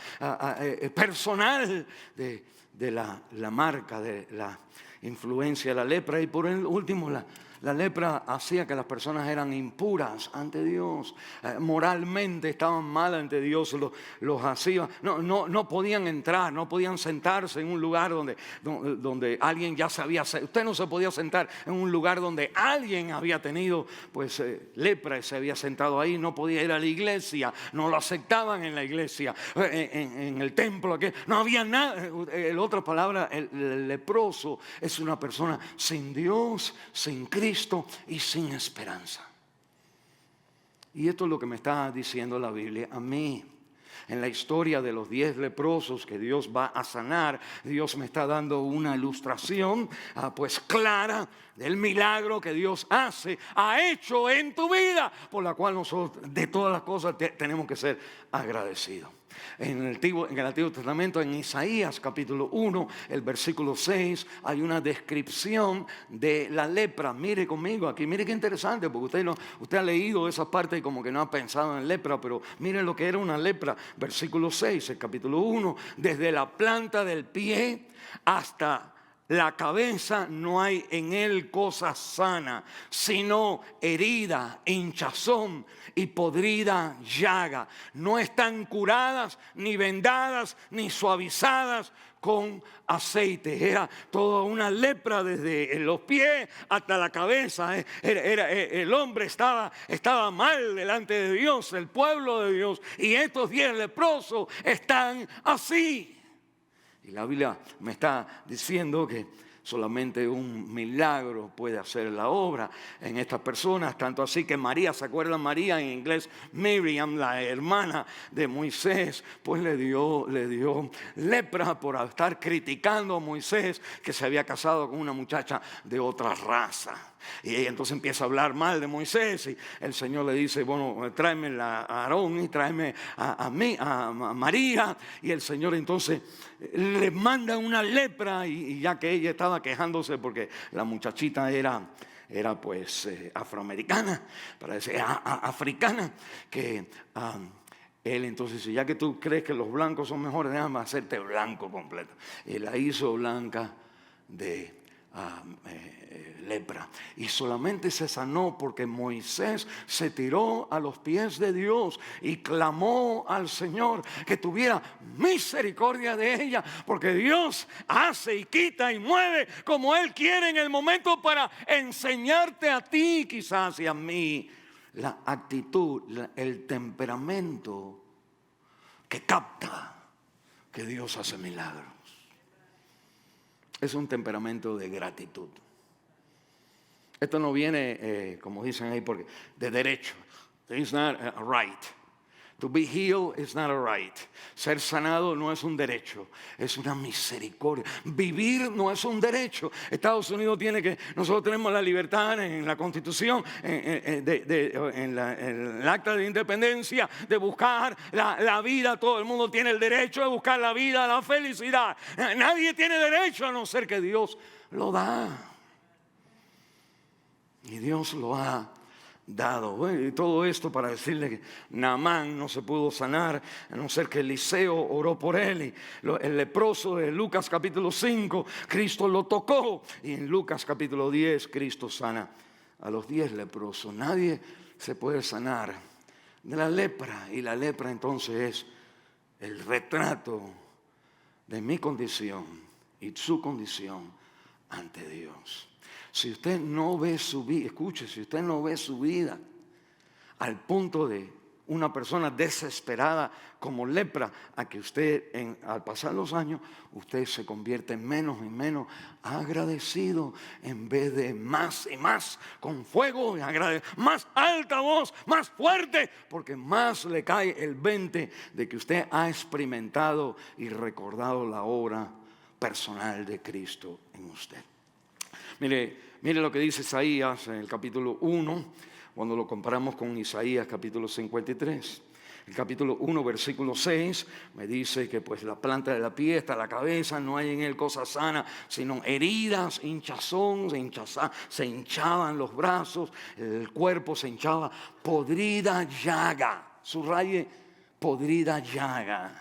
Speaker 2: personal de la marca, de la influencia de la lepra. Y por último, la lepra hacía que las personas eran impuras ante Dios, moralmente estaban mal ante Dios, los hacía, no podían entrar, no podían sentarse en un lugar donde alguien ya se había, usted no se podía sentar en un lugar donde alguien había tenido pues lepra y se había sentado ahí, no podía ir a la iglesia, no lo aceptaban en la iglesia, en el templo, no había nada. En otras palabras, el leproso es una persona sin Dios, sin Cristo y sin esperanza. Y esto es lo que me está diciendo la Biblia a mí. En la historia de los 10 leprosos que Dios va a sanar, Dios me está dando una ilustración pues clara del milagro que Dios ha hecho en tu vida, por la cual nosotros de todas las cosas tenemos que ser agradecidos. En el Antiguo Testamento, en Isaías capítulo 1, el versículo 6, hay una descripción de la lepra. Mire conmigo aquí, mire qué interesante, porque usted ha leído esa parte y como que no ha pensado en lepra, pero mire lo que era una lepra. Versículo 6, el capítulo 1, desde la planta del pie hasta la cabeza, no hay en él cosa sana, sino herida, hinchazón y podrida llaga. No están curadas, ni vendadas, ni suavizadas con aceite. Era toda una lepra desde los pies hasta la cabeza. El hombre estaba mal delante de Dios, el pueblo de Dios. Y estos 10 leprosos están así. Y la Biblia me está diciendo que solamente un milagro puede hacer la obra en estas personas. Tanto así que María, ¿se acuerdan? María, en inglés Miriam, la hermana de Moisés, pues le dio lepra por estar criticando a Moisés, que se había casado con una muchacha de otra raza. Y ella entonces empieza a hablar mal de Moisés, y el Señor le dice, bueno, tráeme a Aarón y tráeme a María. Y el Señor entonces le manda una lepra, y ya que ella estaba quejándose porque la muchachita era pues afroamericana, para decir africana, que él entonces dice, ya que tú crees que los blancos son mejores, déjame hacerte blanco completo. Y la hizo blanca de lepra, y solamente se sanó porque Moisés se tiró a los pies de Dios y clamó al Señor que tuviera misericordia de ella, porque Dios hace y quita y mueve como Él quiere en el momento para enseñarte a ti quizás y a mí la actitud, el temperamento que capta que Dios hace milagros. Es un temperamento de gratitud. Esto no viene, como dicen ahí, porque de derecho. It's not a right. To be healed is not a right. Ser sanado no es un derecho, es una misericordia. Vivir no es un derecho. Estados Unidos nosotros tenemos la libertad en la Constitución, en el acta de independencia, de buscar la vida. Todo el mundo tiene el derecho de buscar la vida, la felicidad. Nadie tiene derecho a no ser que Dios lo da. Y Dios lo ha dado. Bueno, y todo esto para decirle que Naamán no se pudo sanar, a no ser que Eliseo oró por él. Y el leproso de Lucas capítulo 5, Cristo lo tocó. Y en Lucas capítulo 10, Cristo sana a los 10 leprosos. Nadie se puede sanar de la lepra. Y la lepra entonces es el retrato de mi condición y su condición ante Dios. Si usted no ve su vida, escuche, si usted no ve su vida al punto de una persona desesperada como lepra, a que usted al pasar los años, usted se convierte en menos y menos agradecido, en vez de más y más, con fuego, más alta voz, más fuerte, porque más le cae el 20 de que usted ha experimentado y recordado la obra personal de Cristo en usted. Mire lo que dice Isaías en el capítulo 1, cuando lo comparamos con Isaías capítulo 53. El capítulo 1, versículo 6, me dice que pues la planta de la pie hasta la cabeza, no hay en él cosa sana, sino heridas, hinchazón, se hinchaban los brazos, el cuerpo se hinchaba, podrida llaga, subraye, podrida llaga.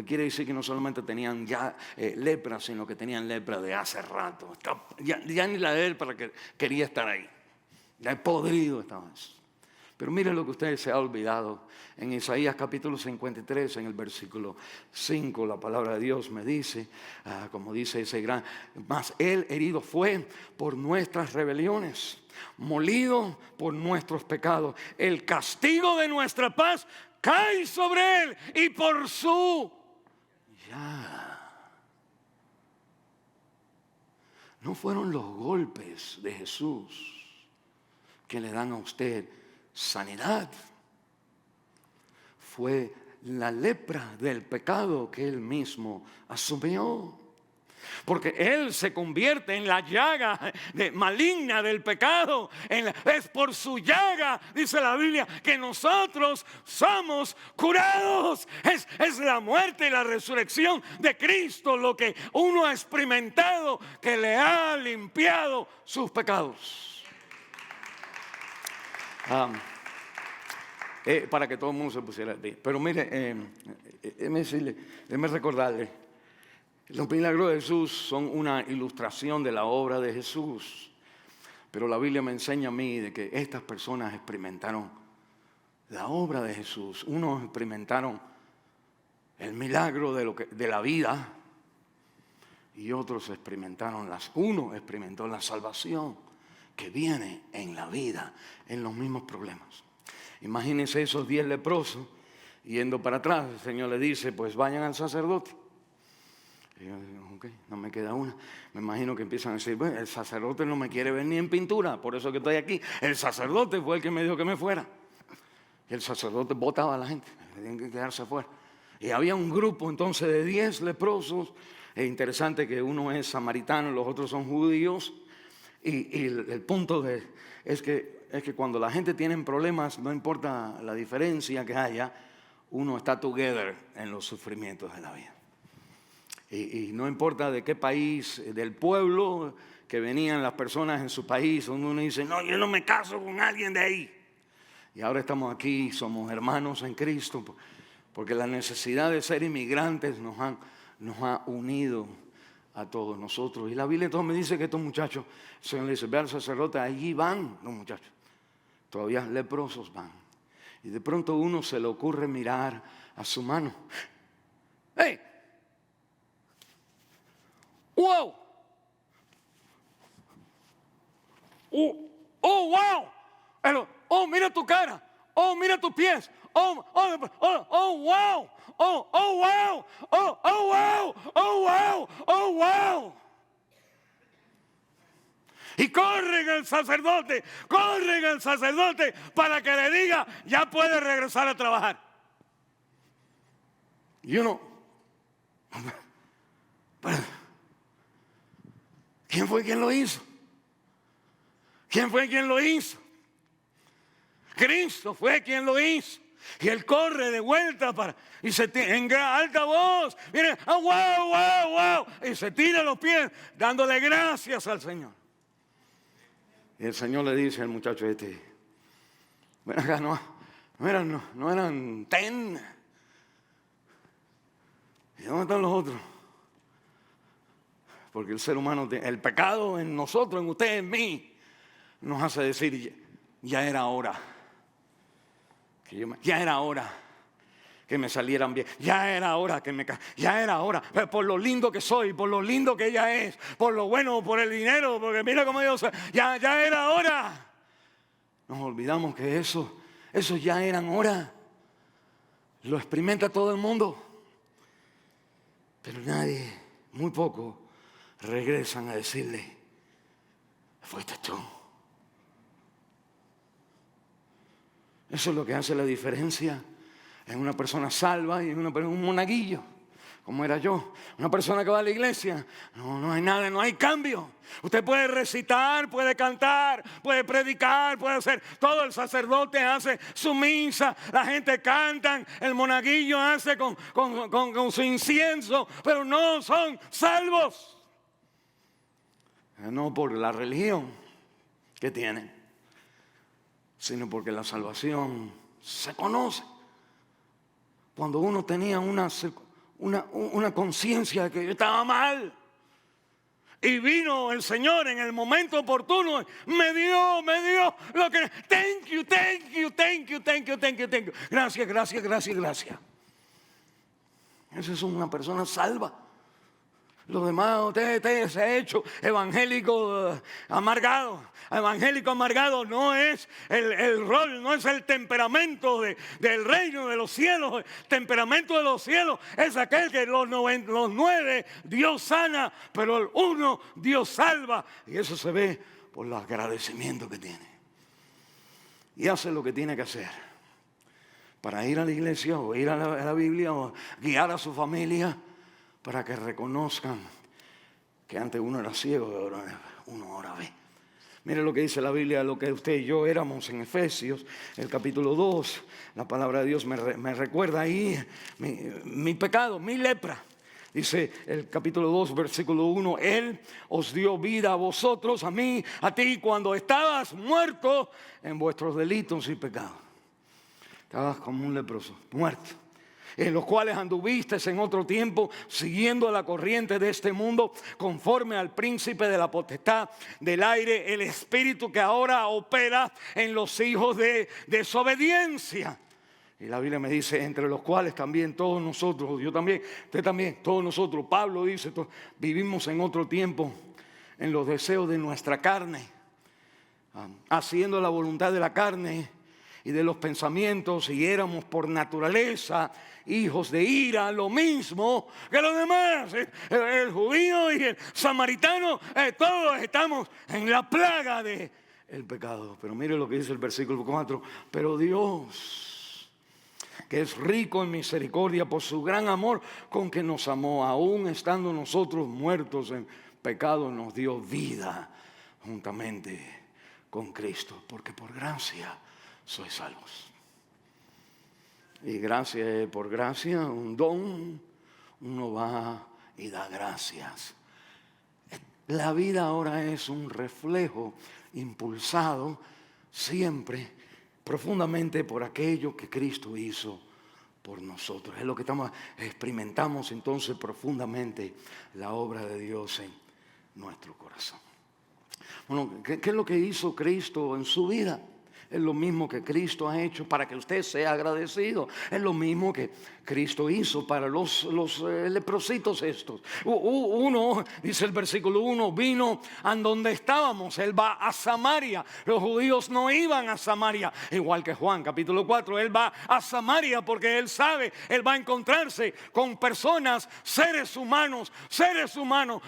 Speaker 2: Quiere decir que no solamente tenían ya lepra, sino que tenían lepra de hace rato. Ya ni la lepra que quería estar ahí. Ya podrido estaba eso. Pero mire lo que usted se ha olvidado. En Isaías capítulo 53, en el versículo 5, la palabra de Dios me dice, como dice ese gran, mas él herido fue por nuestras rebeliones, molido por nuestros pecados. El castigo de nuestra paz cae sobre él, y por su no fueron los golpes de Jesús que le dan a usted sanidad. Fue la lepra del pecado que él mismo asumió. Porque él se convierte en la llaga maligna del pecado. Es por su llaga, dice la Biblia, que nosotros somos curados. Es la muerte y la resurrección de Cristo lo que uno ha experimentado, que le ha limpiado sus pecados. Para que todo el mundo se pusiera de pie. Pero mire, déjeme recordarle Los milagros de Jesús son una ilustración de la obra de Jesús. Pero la Biblia me enseña a mí de que estas personas experimentaron la obra de Jesús. Unos experimentaron el milagro de la vida y otros uno experimentó la salvación que viene en la vida, en los mismos problemas. Imagínense esos 10 leprosos yendo para atrás. El Señor le dice, pues vayan al sacerdote. Y yo digo, ok, no me queda una. Me imagino que empiezan a decir, bueno, el sacerdote no me quiere ver ni en pintura, por eso que estoy aquí. El sacerdote fue el que me dijo que me fuera. Y el sacerdote botaba a la gente, tenían que quedarse afuera. Y había un grupo entonces de 10 leprosos. Es interesante que uno es samaritano, los otros son judíos. Y el punto es que cuando la gente tiene problemas, no importa la diferencia que haya, uno está together en los sufrimientos de la vida. Y no importa de qué país, del pueblo que venían las personas en su país, donde uno dice, no, yo no me caso con alguien de ahí. Y ahora estamos aquí, somos hermanos en Cristo, porque la necesidad de ser inmigrantes nos ha unido a todos nosotros. Y la Biblia entonces me dice que estos muchachos, el Señor le dice, ve al sacerdote, allí van los muchachos. Todavía leprosos van. Y de pronto uno se le ocurre mirar a su mano. ¡Hey! ¡Wow! ¡Oh, wow! ¡Oh, mira tu cara! ¡Oh, mira tus pies! ¡Oh, wow! ¡Oh, wow! ¡Oh, wow! ¡Oh, wow! ¡Oh, wow! ¡Oh, wow! Y corren al sacerdote para que le diga, ya puede regresar a trabajar. Y uno, ¿quién fue quien lo hizo? ¿Quién fue quien lo hizo? Cristo fue quien lo hizo. Y él corre de vuelta y se tira en alta voz. Mire, oh, wow, wow, wow. Y se tira los pies dándole gracias al Señor. Y el Señor le dice al muchacho ven acá, no eran 10. ¿Y dónde están los otros? Porque el ser humano, el pecado en nosotros, en usted, en mí, nos hace decir, ya era hora. Ya era hora que me salieran bien. Ya era hora ya era hora. Por lo lindo que soy, por lo lindo que ella es, por lo bueno, por el dinero, porque mira cómo Dios, ya era hora. Nos olvidamos que eso ya eran hora. Lo experimenta todo el mundo. Pero nadie, muy poco, regresan a decirle, fuiste tú. Eso es lo que hace la diferencia en una persona salva y en un monaguillo, como era yo. Una persona que va a la iglesia, no hay nada, no hay cambio. Usted puede recitar, puede cantar, puede predicar, puede hacer todo. El sacerdote hace su misa, la gente canta, el monaguillo hace con su incienso, pero no son salvos. No por la religión que tienen, sino porque la salvación se conoce. Cuando uno tenía una conciencia de que yo estaba mal, y vino el Señor en el momento oportuno, me dio lo que... Thank you. Gracias. Esa es una persona salva. Los demás, usted se ha hecho evangélico amargado. Evangélico amargado no es el rol, no es el temperamento del reino de los cielos. El temperamento de los cielos es aquel que los 9 Dios sana, pero el 1 Dios salva. Y eso se ve por el agradecimiento que tiene. Y hace lo que tiene que hacer para ir a la iglesia o ir a la Biblia o guiar a su familia, para que reconozcan que antes uno era ciego y ahora uno ve. Mire lo que dice la Biblia, lo que usted y yo éramos en Efesios, el capítulo 2. La palabra de Dios me recuerda ahí mi pecado, mi lepra. Dice el capítulo 2, versículo 1, Él os dio vida a vosotros, a mí, a ti, cuando estabas muerto en vuestros delitos y pecados. Estabas como un leproso, muerto. en los cuales anduviste en otro tiempo, siguiendo la corriente de este mundo, conforme al príncipe de la potestad del aire, el espíritu que ahora opera en los hijos de desobediencia. Y la Biblia me dice, entre los cuales también todos nosotros, yo también, usted también, todos nosotros, Pablo dice, vivimos en otro tiempo, en los deseos de nuestra carne, haciendo la voluntad de la carne y de los pensamientos, y éramos por naturaleza hijos de ira, lo mismo que los demás. El judío y el samaritano, todos estamos en la plaga del pecado. Pero mire lo que dice el versículo 4, pero Dios, que es rico en misericordia por su gran amor con que nos amó, aún estando nosotros muertos en pecado, nos dio vida juntamente con Cristo, porque por gracia sois salvos. Y gracia por gracia, un don, uno va y da gracias. La vida ahora es un reflejo impulsado siempre profundamente por aquello que Cristo hizo por nosotros. Es lo que experimentamos entonces profundamente la obra de Dios en nuestro corazón. Bueno, ¿qué es lo que hizo Cristo en su vida? Es lo mismo que Cristo ha hecho para que usted sea agradecido. Es lo mismo que Cristo hizo para los leprositos estos. Uno, dice el versículo 1, vino a donde estábamos. Él va a Samaria. Los judíos no iban a Samaria. Igual que Juan, capítulo 4. Él va a Samaria porque él sabe, él va a encontrarse con personas, seres humanos.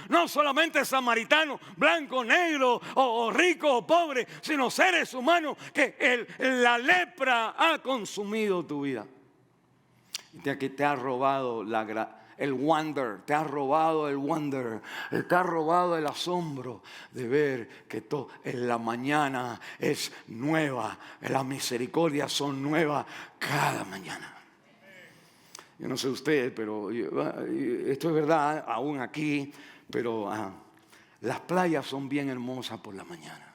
Speaker 2: No solamente samaritanos, blanco, negro, o rico o pobre, sino seres humanos que la lepra ha consumido tu vida. Que te ha robado el wonder, te ha robado el asombro de ver que en la mañana es nueva, las misericordias son nuevas cada mañana. Yo no sé usted, pero esto es verdad aún aquí, pero las playas son bien hermosas por la mañana.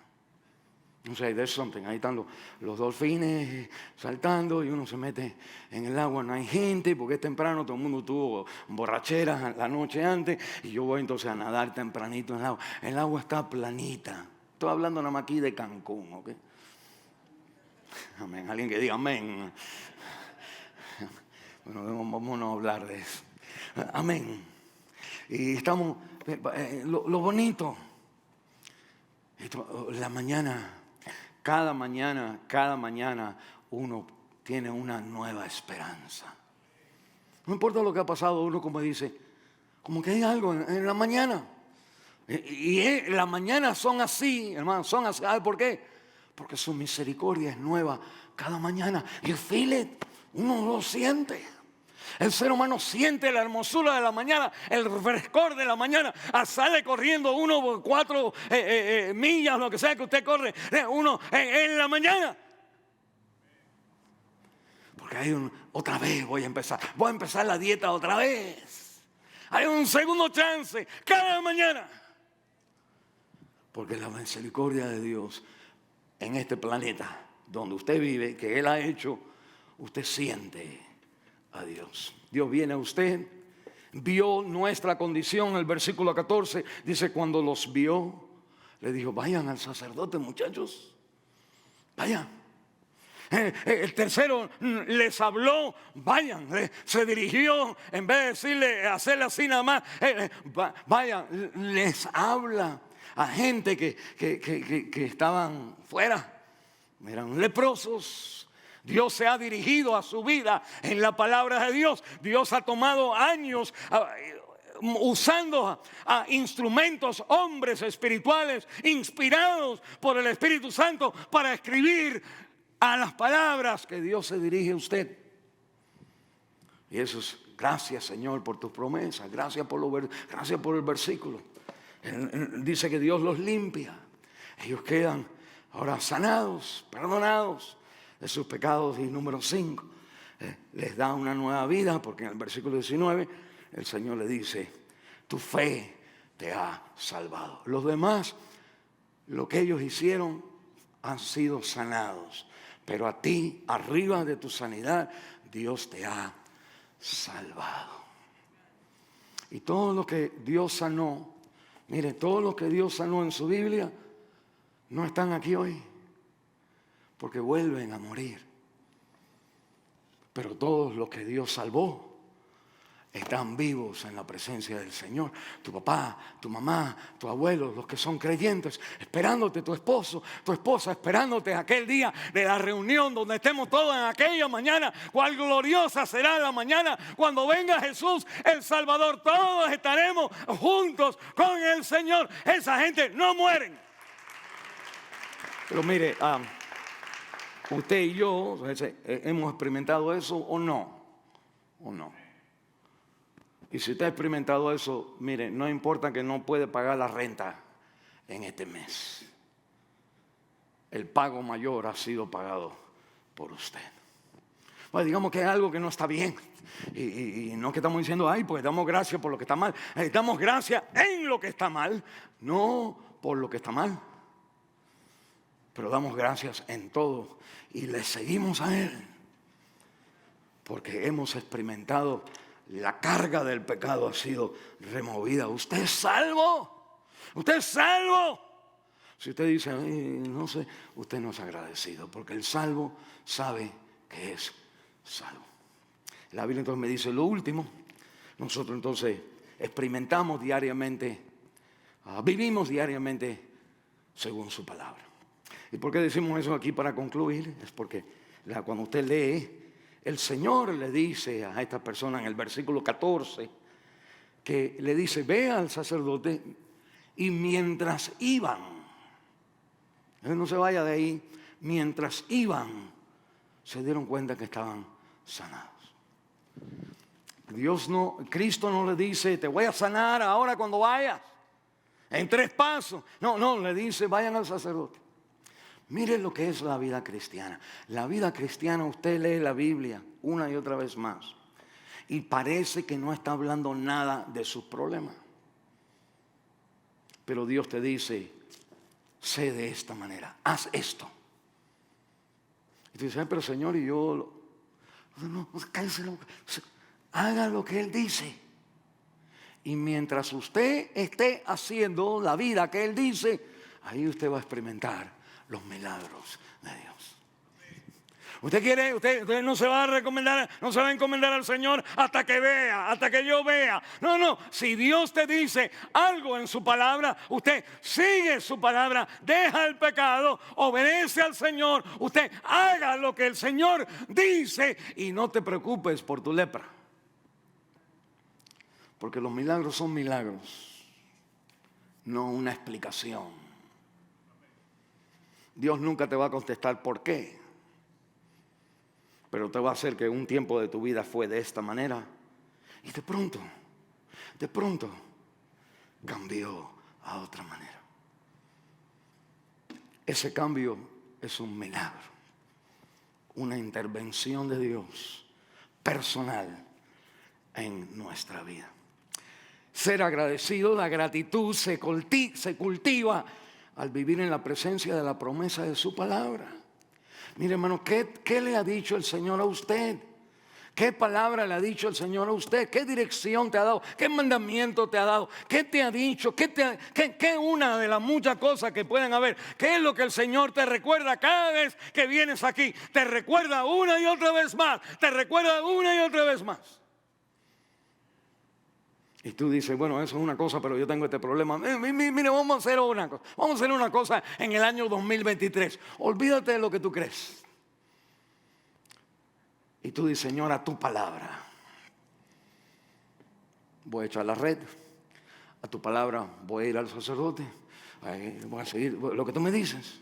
Speaker 2: No sé, there's something. Ahí están los delfines saltando y uno se mete en el agua. No hay gente porque es temprano, todo el mundo tuvo borracheras la noche antes. Y yo voy entonces a nadar tempranito en el agua. El agua está planita. Estoy hablando nada más aquí de Cancún, ¿ok? Amén. Alguien que diga amén. Bueno, vamos a hablar de eso. Amén. Y estamos, lo bonito, la mañana. Cada mañana uno tiene una nueva esperanza. No importa lo que ha pasado, uno como dice, como que hay algo en la mañana. Y las mañanas son así, hermanos, son así. ¿Sabe por qué? Porque su misericordia es nueva cada mañana. You feel it, uno lo siente. El ser humano siente la hermosura de la mañana, el frescor de la mañana. Sale corriendo uno por 4 millas, lo que sea que usted corre, uno en la mañana. Porque hay otra vez voy a empezar la dieta otra vez. Hay un segundo chance cada mañana. Porque la misericordia de Dios en este planeta donde usted vive, que Él ha hecho, usted siente a Dios. Dios viene a usted, vio nuestra condición. El versículo 14 dice, cuando los vio, le dijo, vayan al sacerdote, muchachos, vayan. El tercero les habló, vayan. Se dirigió, en vez de decirle, hacerle así nada más, vayan, les habla a gente que estaban fuera, eran leprosos. Dios se ha dirigido a su vida en la palabra de Dios. Dios ha tomado años usando a instrumentos, hombres espirituales inspirados por el Espíritu Santo para escribir a las palabras que Dios se dirige a usted. Y eso es, gracias Señor por tus promesas, gracias por el versículo. Él dice que Dios los limpia. Ellos quedan ahora sanados, perdonados de sus pecados. Y número 5, les da una nueva vida, porque en el versículo 19 el Señor le dice, tu fe te ha salvado. Los demás, lo que ellos hicieron, han sido sanados, pero a ti, arriba de tu sanidad, Dios te ha salvado. Y todo lo que Dios sanó, mire, todo lo que Dios sanó en su Biblia, no están aquí hoy, porque vuelven a morir. Pero todos los que Dios salvó están vivos en la presencia del Señor. Tu papá, tu mamá, tu abuelo, los que son creyentes, esperándote, tu esposo, tu esposa, esperándote aquel día de la reunión donde estemos todos en aquella mañana. Cuál gloriosa será la mañana cuando venga Jesús, el Salvador. Todos estaremos juntos con el Señor. Esa gente no mueren. Pero mire, usted y yo hemos experimentado eso o no. ¿O no? Y si usted ha experimentado eso, mire, no importa que no puede pagar la renta en este mes. El pago mayor ha sido pagado por usted. Bueno, digamos que hay algo que no está bien. Y no que estamos diciendo, ay, pues damos gracias por lo que está mal. Damos gracias en lo que está mal, no por lo que está mal. Pero damos gracias en todo y le seguimos a Él. Porque hemos experimentado la carga del pecado ha sido removida. Usted es salvo. Usted es salvo. Si usted dice, no sé, usted no es agradecido. Porque el salvo sabe que es salvo. La Biblia entonces me dice lo último. Nosotros entonces experimentamos diariamente, vivimos diariamente según su palabra. ¿Y por qué decimos eso aquí para concluir? Es porque cuando usted lee, el Señor le dice a esta persona en el versículo 14, que le dice, ve al sacerdote, y mientras iban, no se vaya de ahí, mientras iban, se dieron cuenta que estaban sanados. Cristo no le dice, te voy a sanar ahora cuando vayas, en 3 pasos. No, le dice, vayan al sacerdote. Mire lo que es la vida cristiana. La vida cristiana, usted lee la Biblia una y otra vez más y parece que no está hablando nada de sus problemas. Pero Dios te dice, sé de esta manera, haz esto. Y tú dices, pero Señor, y yo... No, cállese, haga lo que Él dice. Y mientras usted esté haciendo la vida que Él dice, ahí usted va a experimentar los milagros de Dios. Usted no se va a recomendar, no se va a encomendar al Señor hasta que vea, hasta que yo vea. No, si Dios te dice algo en su palabra, usted sigue su palabra, deja el pecado, obedece al Señor, usted haga lo que el Señor dice y no te preocupes por tu lepra. Porque los milagros son milagros, no una explicación. Dios nunca te va a contestar por qué, pero te va a hacer que un tiempo de tu vida fue de esta manera y de pronto cambió a otra manera. Ese cambio es un milagro, una intervención de Dios personal en nuestra vida. Ser agradecido, la gratitud se cultiva al vivir en la presencia de la promesa de su palabra. Mire, hermano, ¿qué le ha dicho el Señor a usted? ¿Qué palabra le ha dicho el Señor a usted? ¿Qué dirección te ha dado? ¿Qué mandamiento te ha dado? ¿Qué te ha dicho? ¿Qué una de las muchas cosas que pueden haber? ¿Qué es lo que el Señor te recuerda cada vez que vienes aquí? Te recuerda una y otra vez más. Te recuerda una y otra vez más. Y tú dices, bueno, eso es una cosa, pero yo tengo este problema. Mire, vamos a hacer una cosa. Vamos a hacer una cosa en el año 2023. Olvídate de lo que tú crees. Y tú dices, Señor, a tu palabra voy a echar la red. A tu palabra voy a ir al sacerdote. Voy a seguir lo que tú me dices.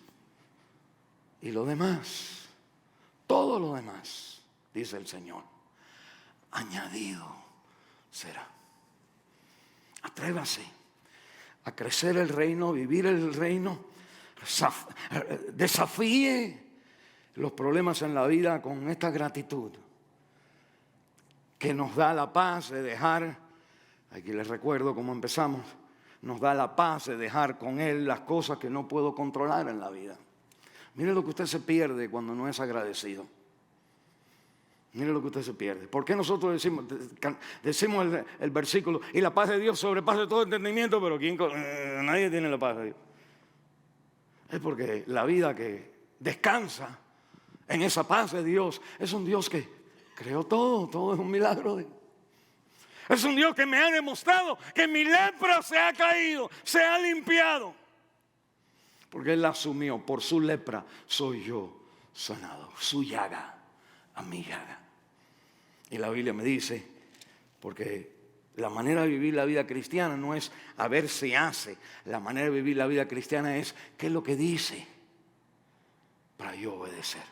Speaker 2: Y lo demás, todo lo demás, dice el Señor, añadido será. Atrévase a crecer el reino, vivir el reino, desafíe los problemas en la vida con esta gratitud que nos da la paz de dejar, aquí les recuerdo cómo empezamos, nos da la paz de dejar con Él las cosas que no puedo controlar en la vida. Mire lo que usted se pierde cuando no es agradecido. Mire lo que usted se pierde. ¿Por qué nosotros decimos el versículo, y la paz de Dios sobrepasa todo entendimiento, pero nadie tiene la paz de Dios? Es porque la vida que descansa en esa paz de Dios es un Dios que creó todo. Todo es un milagro. Es un Dios que me ha demostrado que mi lepra se ha caído, se ha limpiado. Porque Él la asumió. Por su lepra soy yo sanado. Su llaga a mi llaga. Y la Biblia me dice, porque la manera de vivir la vida cristiana no es a ver si hace. La manera de vivir la vida cristiana es qué es lo que dice para yo obedecer.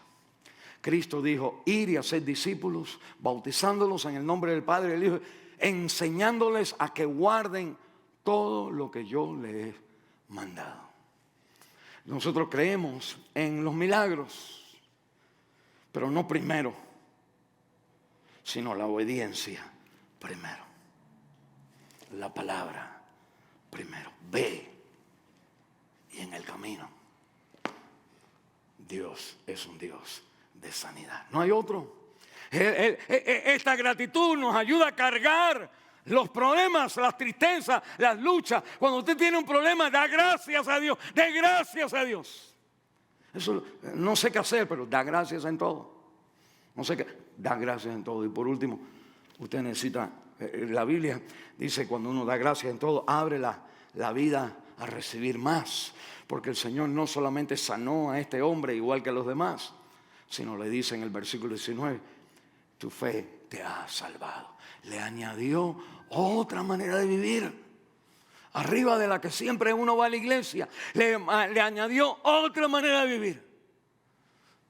Speaker 2: Cristo dijo, ir y hacer discípulos, bautizándolos en el nombre del Padre y del Hijo, enseñándoles a que guarden todo lo que yo les he mandado. Nosotros creemos en los milagros, pero no primero, sino la obediencia primero. La palabra primero. Ve, y en el camino Dios es un Dios de sanidad. No hay otro. Esta gratitud nos ayuda a cargar los problemas, las tristezas, las luchas. Cuando usted tiene un problema, da gracias a Dios. Dé gracias a Dios. Eso no sé qué hacer, pero da gracias en todo. No sé qué, da gracias en todo. Y por último, usted necesita, la Biblia dice, cuando uno da gracias en todo, abre la vida a recibir más. Porque el Señor no solamente sanó a este hombre igual que a los demás, sino le dice en el versículo 19, tu fe te ha salvado. Le añadió otra manera de vivir, arriba de la que siempre uno va a la iglesia. Le añadió otra manera de vivir,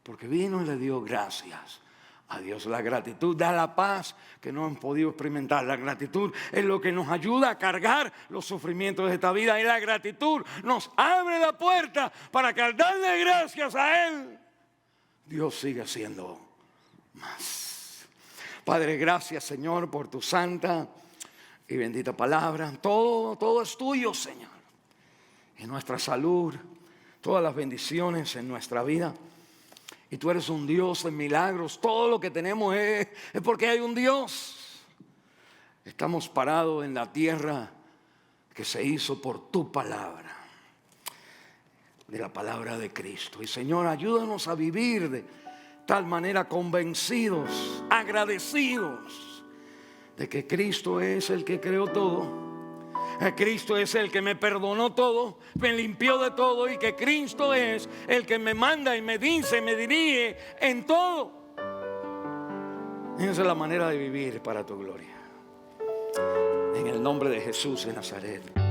Speaker 2: porque vino y le dio gracias a Dios. La gratitud da la paz que no han podido experimentar. La gratitud es lo que nos ayuda a cargar los sufrimientos de esta vida. Y la gratitud nos abre la puerta para que al darle gracias a Él, Dios sigue haciendo más. Padre, gracias, Señor, por tu santa y bendita palabra. Todo es tuyo, Señor. En nuestra salud, todas las bendiciones en nuestra vida. Y tú eres un Dios de milagros. Todo lo que tenemos es porque hay un Dios. Estamos parados en la tierra que se hizo por tu palabra, de la palabra de Cristo. Y Señor, ayúdanos a vivir de tal manera convencidos, agradecidos de que Cristo es el que creó todo. Cristo es el que me perdonó todo, me limpió de todo, y que Cristo es el que me manda y me dice, me dirige en todo. Esa es la manera de vivir para tu gloria. En el nombre de Jesús de Nazaret.